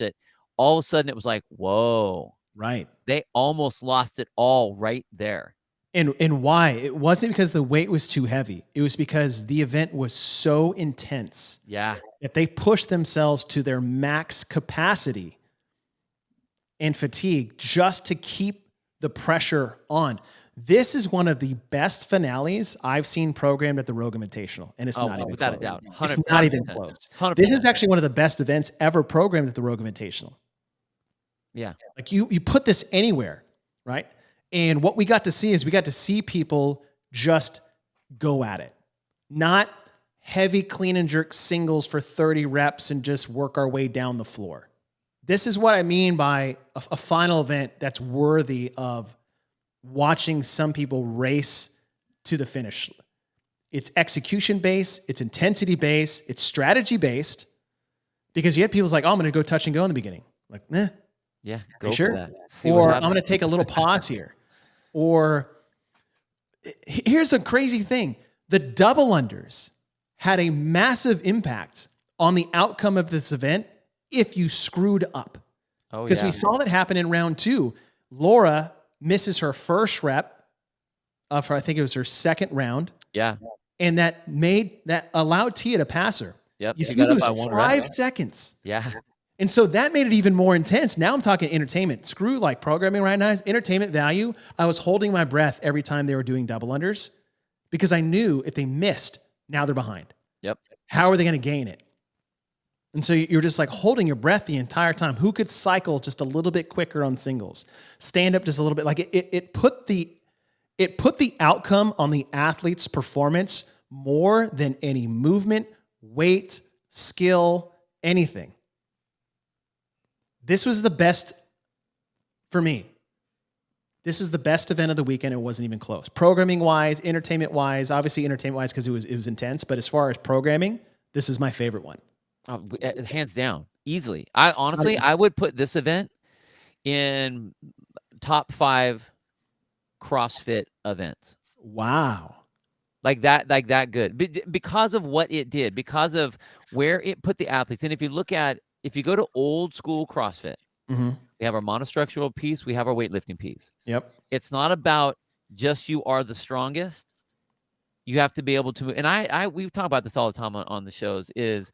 it. All of a sudden it was like, whoa. Right. They almost lost it all right there. And why? It wasn't because the weight was too heavy. It was because the event was so intense. Yeah. That they pushed themselves to their max capacity and fatigue just to keep the pressure on. This is one of the best finales I've seen programmed at the Rogue Invitational, and it's not even without close. A doubt. It's not even close. 100%. This is actually one of the best events ever programmed at the Rogue Invitational. Yeah. Like you put this anywhere, right? And what we got to see is we got to see people just go at it. Not heavy clean and jerk singles for 30 reps and just work our way down the floor. This is what I mean by a final event that's worthy of watching some people race to the finish. It's execution based, it's intensity based, it's strategy based, because you had people like, oh, I'm going to go touch and go in the beginning. Like, yeah, go sure? for that. Or I'm going to take a little pause here. Or here's the crazy thing. The double unders had a massive impact on the outcome of this event if you screwed up. Because we saw that happen in round 2. Laura misses her first rep for, I think it was her second round. Yeah. And that allowed Tia to pass her. Yep. If you lose 5 seconds. Yeah. And so that made it even more intense. Now I'm talking entertainment. Screw like programming right now. Entertainment value. I was holding my breath every time they were doing double unders because I knew if they missed, now they're behind. Yep. How are they going to gain it? And so you're just like holding your breath the entire time. Who could cycle just a little bit quicker on singles? Stand up just a little bit. Like it put the outcome on the athlete's performance more than any movement, weight, skill, anything. This was the best for me. This was the best event of the weekend. It wasn't even close. Programming wise, entertainment wise, obviously entertainment wise because it was intense. But as far as programming, this is my favorite one. Hands down, easily. I would put this event in top 5 CrossFit events. Wow. Like that good. Because of what it did, because of where it put the athletes. And if you go to old school CrossFit, we have our monostructural piece, we have our weightlifting piece. Yep. It's not about just you are the strongest. You have to be able to move. And we talk about this all the time on the shows is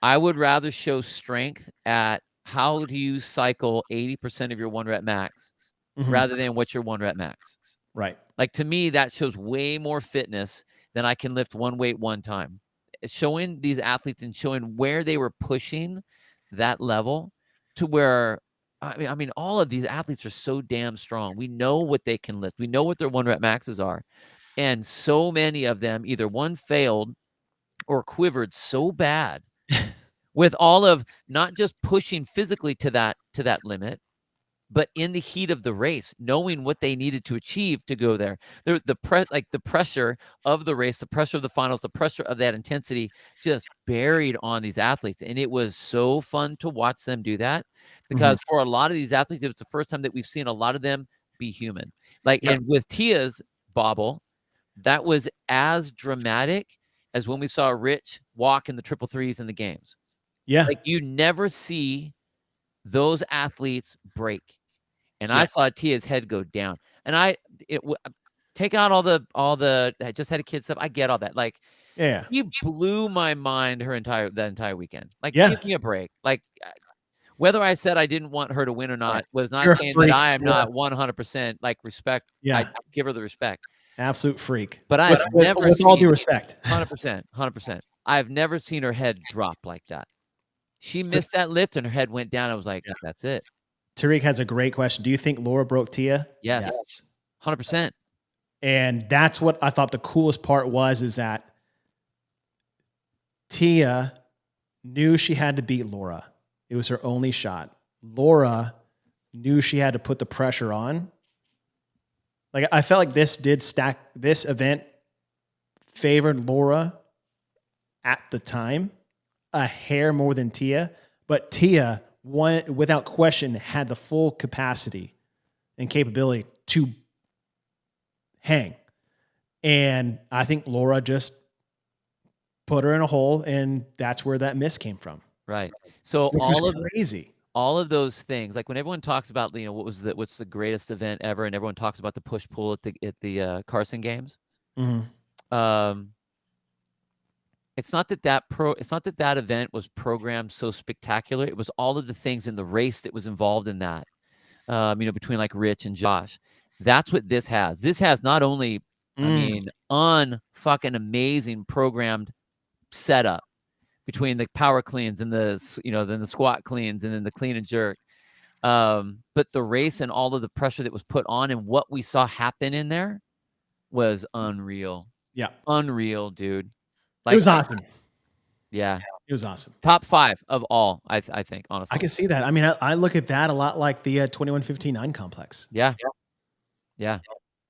I would rather show strength at how do you cycle 80% of your 1 rep max rather than what's your 1 rep max. Right. Like, to me, that shows way more fitness than I can lift one weight one time. It's showing these athletes and showing where they were pushing that level to where I mean, all of these athletes are so damn strong. We know what they can lift. We know what their 1 rep maxes are. And so many of them either one failed or quivered so bad with all of not just pushing physically to that limit, but in the heat of the race, knowing what they needed to achieve to go there. The pressure of the race, the pressure of the finals, the pressure of that intensity just buried on these athletes. And it was so fun to watch them do that because for a lot of these athletes, it was the first time that we've seen a lot of them be human. Like, Yep. and with Tia's bobble, that was as dramatic as when we saw Rich walk in the triple threes in the games. Yeah. Like, you never see those athletes break. And I saw Tia's head go down. And take out all the I just had a kid stuff. I get all that. Like, Yeah. you blew my mind that entire weekend. Like, Yeah. give me a break. Like, whether I said I didn't want her to win or not was not You're a saying that freak, I am Tia. not 100% like respect. Yeah. I give her the respect. Absolute freak. But I've never with all due seen respect. 100%. I've never seen her head drop like that. She missed that lift and her head went down. I was like, that's it. Tariq has a great question. Do you think Laura broke Tia? Yes. 100%. And that's what I thought the coolest part was, is that Tia knew she had to beat Laura. It was her only shot. Laura knew she had to put the pressure on. Like, I felt like this event favored Laura at the time a hair more than Tia, but Tia, without question, had the full capacity and capability to hang. And I think Laura just put her in a hole, and that's where that miss came from. Right. So crazy. All of those things, like when everyone talks about, what's the greatest event ever, and everyone talks about the push pull at the Carson games. It's not that event was programmed so spectacular. It was all of the things in the race that was involved in that. Between like Rich and Josh. That's what this has. This has not only, unfucking amazing programmed setup between the power cleans and then the squat cleans and then the clean and jerk. But the race and all of the pressure that was put on and what we saw happen in there was unreal. Yeah. Unreal, dude. Like, it was awesome. Yeah. It was awesome. Top 5 of all, I think, honestly. I can see that. I mean, I look at that a lot like the 2159 complex. Yeah.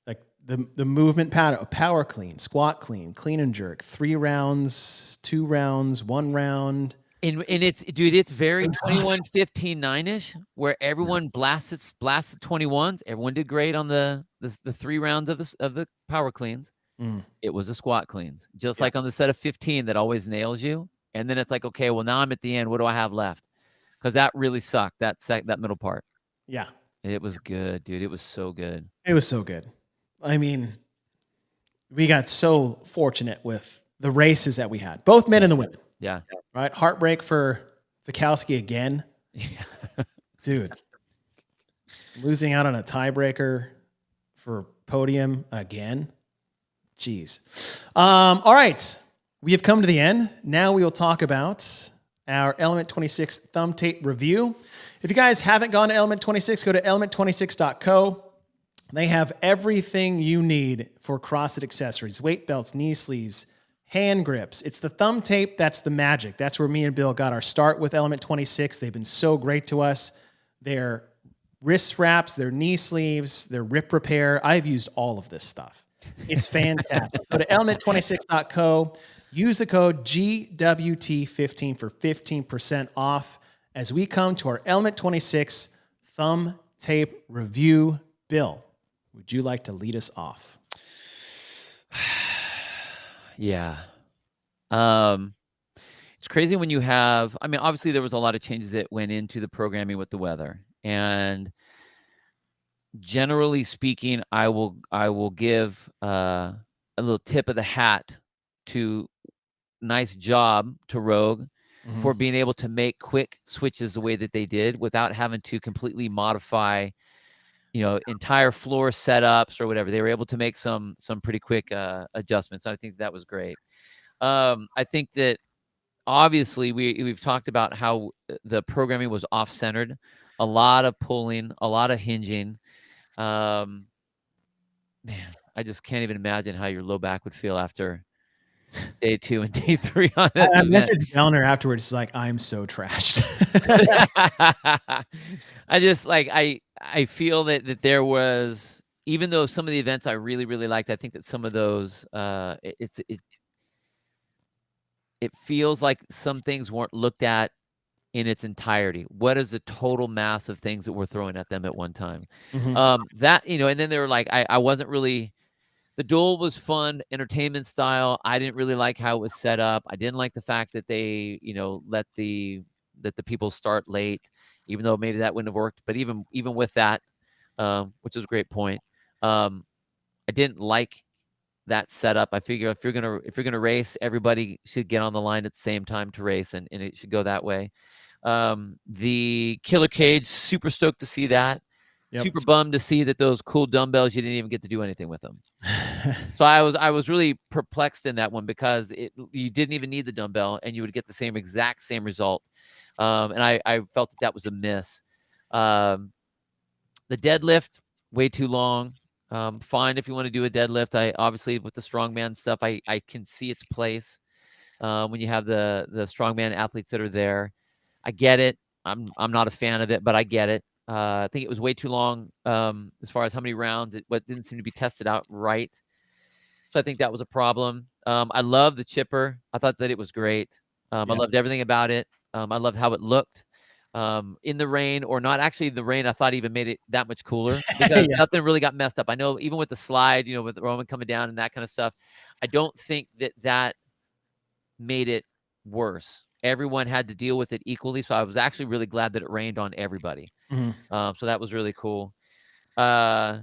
Like the movement pattern, power clean, squat clean, clean and jerk, 3 rounds, 2 rounds, 1 round. And it's very 21-15-9-ish, where everyone blasted 21s. Everyone did great on the 3 rounds of the power cleans. It was the squat cleans, just like on the set of 15 that always nails you. And then it's like, okay, well, now I'm at the end. What do I have left? Because that really sucked, that middle part. Yeah. It was good, dude. It was so good. It was so good. I mean, we got so fortunate with the races that we had, both men and the women. Yeah. Right. Heartbreak for Fikowski again. Dude. Losing out on a tiebreaker for podium again. Jeez. All right. We have come to the end. Now we will talk about our Element 26 thumb tape review. If you guys haven't gone to Element 26, go to element26.co. They have everything you need for CrossFit accessories, weight belts, knee sleeves, hand grips. It's the thumb tape that's the magic. That's where me and Bill got our start with Element 26. They've been so great to us. Their wrist wraps, their knee sleeves, their rip repair. I've used all of this stuff. It's fantastic. Go to element26.co. Use the code GWT15 for 15% off as we come to our Element 26 thumb tape review. Bill, would you like to lead us off? Yeah. It's crazy when you have, obviously there was a lot of changes that went into the programming with the weather, and generally speaking, I will give a little tip of the hat to nice job to Rogue for being able to make quick switches the way that they did without having to completely modify, entire floor setups or whatever. They were able to make some pretty quick adjustments. I think that was great. I think that obviously we've talked about how the programming was off-centered, a lot of pulling, a lot of hinging. Man, I just can't even imagine how your low back would feel after day 2 and day 3 on this I event. messaged Vellner afterwards. It's like, I'm so trashed. I just I feel that there was, even though some of the events I really, really liked, I think that some of those it feels like some things weren't looked at in its entirety. What is the total mass of things that we're throwing at them at one time? That, and then they were like, I wasn't really, the duel was fun, entertainment style. I didn't really like how it was set up. I didn't like the fact that they, let the people start late, even though maybe that wouldn't have worked. But even with that, which is a great point, I didn't like that setup. I figure if you're gonna race, everybody should get on the line at the same time to race, and it should go that way. The killer cage, super stoked to see that. Yep. Super bummed to see that those cool dumbbells, you didn't even get to do anything with them. So I was really perplexed in that one, because you didn't even need the dumbbell and you would get the exact same result. And I felt that was a miss. The deadlift, way too long. Fine if you want to do a deadlift. I obviously, with the strongman stuff, I can see its place when you have the strongman athletes that are there. I get it. I'm not a fan of it, but I get it. I think it was way too long as far as how many rounds. It didn't seem to be tested out right. So I think that was a problem. I love the chipper. I thought that it was great. I loved everything about it. I loved how it looked in the rain, or not. Actually, the rain, I thought, even made it that much cooler, because nothing really got messed up. I know even with the slide, with Roman coming down and that kind of stuff, I don't think that made it worse. Everyone had to deal with it equally. So I was actually really glad that it rained on everybody. So that was really cool. I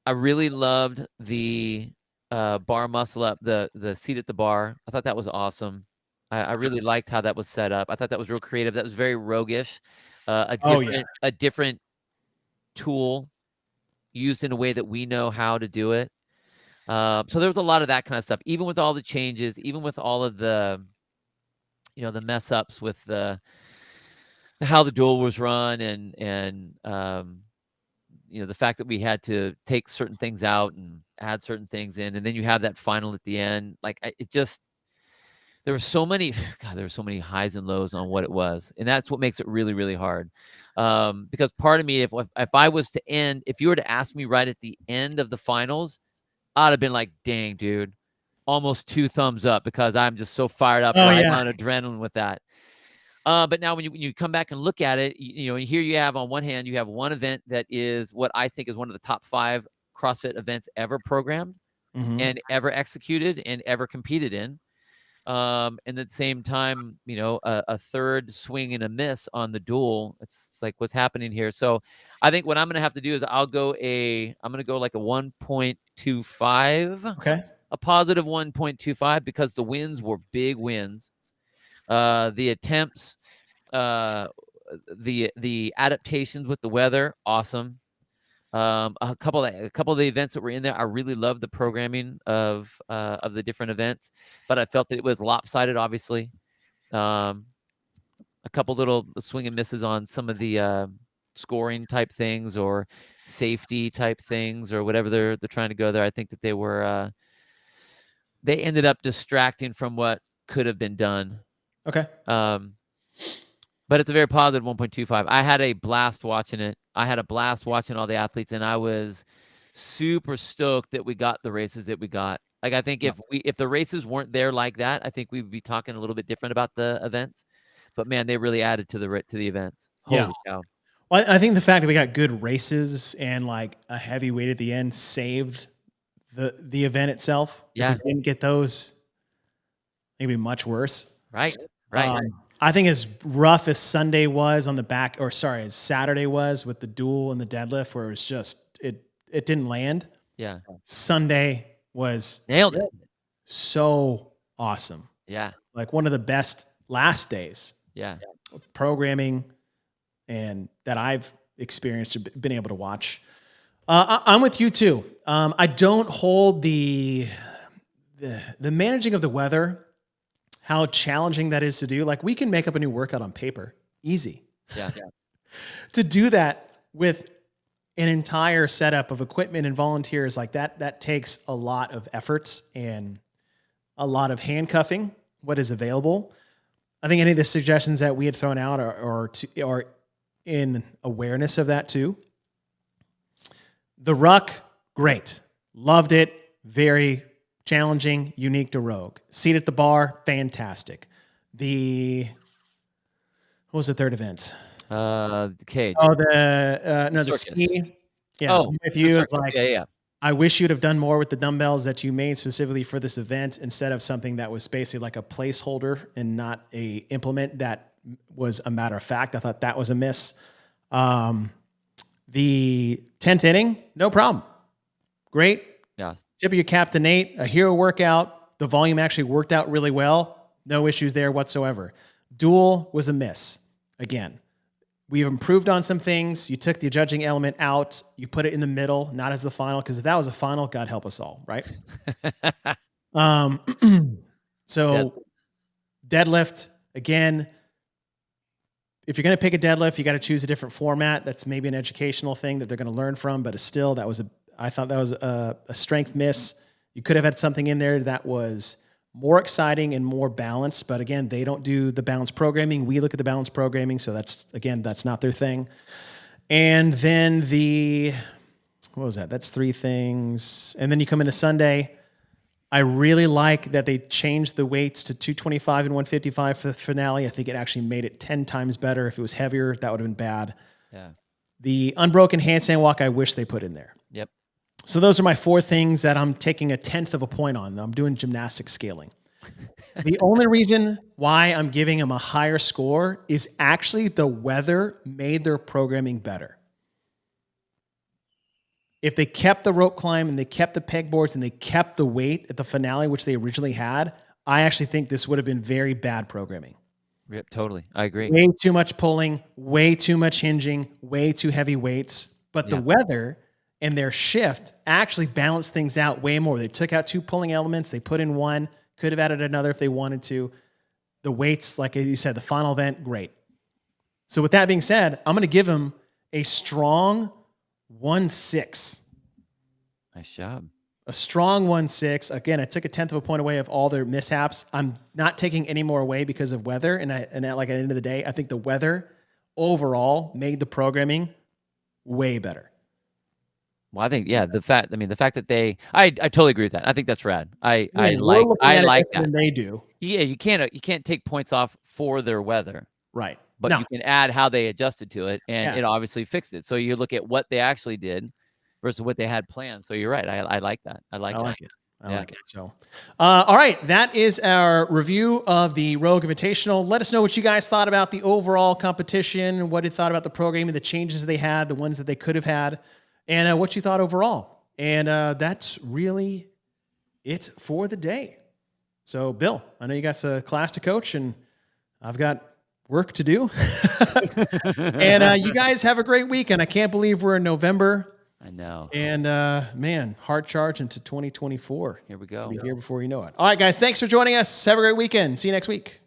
really loved the bar muscle up, the seat at the bar. I thought that was awesome. I really liked how that was set up. I thought that was real creative. That was very roguish. A different tool used in a way that we know how to do it. So there was a lot of that kind of stuff, even with all the changes, even with all of the, the mess ups with how the duel was run, and the fact that we had to take certain things out and add certain things in, and then you have that final at the end. Like, there were so many, God, there were so many highs and lows on what it was, and that's what makes it really, really hard. Because part of me, if I was to end, if you were to ask me right at the end of the finals, I'd have been like, dang, dude, almost 2 thumbs up, because I'm just so fired up, riding on adrenaline with that. But now when you come back and look at it, here you have, on one hand, you have one event that is what I think is one of the top 5 CrossFit events ever programmed and ever executed and ever competed in. And at the same time, a third swing and a miss on the duel. It's like, what's happening here? So I think what I'm going to have to do is I'm going to go like a 1.25. Okay. A positive 1.25, because the wins were big wins. The attempts, the adaptations with the weather, awesome. A couple of the events that were in there, I really loved the programming of the different events, but I felt that it was lopsided, obviously. A couple little swing and misses on some of the scoring type things, or safety type things, or whatever they're trying to go there. I think that they ended up distracting from what could have been done. Okay. But it's a very positive 1.25. I had a blast watching it. I had a blast watching all the athletes, and I was super stoked that we got the races that we got. Like, I think if the races weren't there like that, I think we'd be talking a little bit different about the events. But man, they really added to the events. Holy cow. Well, I think the fact that we got good races and like a heavyweight at the end saved the event itself. Yeah. If we didn't get those, it'd be much worse. Right. I think as rough as Sunday was on the back, or sorry, as Saturday was with the duel and the deadlift, where it was just it didn't land. Yeah. Sunday was nailed it. So awesome. Yeah. Like one of the best last days. Yeah. Programming and that I've experienced or been able to watch. I'm with you too. I don't hold the managing of the weather, how challenging that is to do. Like we can make up a new workout on paper, easy. Yeah. To do that with an entire setup of equipment and volunteers like that takes a lot of efforts and a lot of handcuffing what is available. I think any of the suggestions that we had thrown out are in awareness of that too. The ruck, great. Loved it. Very challenging, unique to Rogue. Seat at the bar, fantastic. What was the third event? The cage. Oh, the ski. Yeah, Oh, with you, it's circus. like, Yeah. I wish you'd have done more with the dumbbells that you made specifically for this event instead of something that was basically like a placeholder and not a implement that was a matter of fact. I thought that was a miss. The 10th inning, no problem. Great. Yeah. Tip of your cap to Nate. A hero workout. The volume actually worked out really well. No issues there whatsoever. Duel was a miss. Again, we've improved on some things. You took the judging element out. You put it in the middle, not as the final, because if that was a final, God help us all, right? So deadlift, again, if you're going to pick a deadlift, you got to choose a different format. That's maybe an educational thing that they're going to learn from, but still, I thought that was a strength miss. You could have had something in there that was more exciting and more balanced, but again, they don't do the balance programming. We look at the balance programming, so that's not their thing. And then what was that? That's three things. And then you come into Sunday. I really like that they changed the weights to 225 and 155 for the finale. I think it actually made it 10 times better. If it was heavier, that would have been bad. Yeah. The unbroken handstand walk, I wish they put in there. Yep. So those are my four things that I'm taking 1/10 of a point on. I'm doing gymnastic scaling. The only reason why I'm giving them a higher score is actually the weather made their programming better. If they kept the rope climb and they kept the pegboards and they kept the weight at the finale, which they originally had, I actually think this would have been very bad programming. Yep, totally. I agree. Way too much pulling, way too much hinging, way too heavy weights. But the weather and their shift actually balanced things out way more. They took out 2 pulling elements. They put in 1, could have added another if they wanted to. The weights, like you said, the final event, great. So with that being said, I'm going to give them a strong 1.6. Nice job. A strong 1.6. Again, I took 1/10 of a point away of all their mishaps. I'm not taking any more away because of weather. And at the end of the day, I think the weather overall made the programming way better. Well, I think, the fact that I totally agree with that. I think that's rad. I like that. They do. Yeah, you can't take points off for their weather. Right. But you can add how they adjusted to it, and it obviously fixed it. So you look at what they actually did versus what they had planned. So you're right. I like that. I like it. I like it. So, all right. That is our review of the Rogue Invitational. Let us know what you guys thought about the overall competition, what you thought about the programming, the changes they had, the ones that they could have had, and what you thought overall. And that's really it for the day. So, Bill, I know you got a class to coach, and I've got work to do. And you guys have a great weekend. I can't believe we're in November. I know. And man, hard charge into 2024. Here we go. We'll be here before you know it. All right, guys. Thanks for joining us. Have a great weekend. See you next week.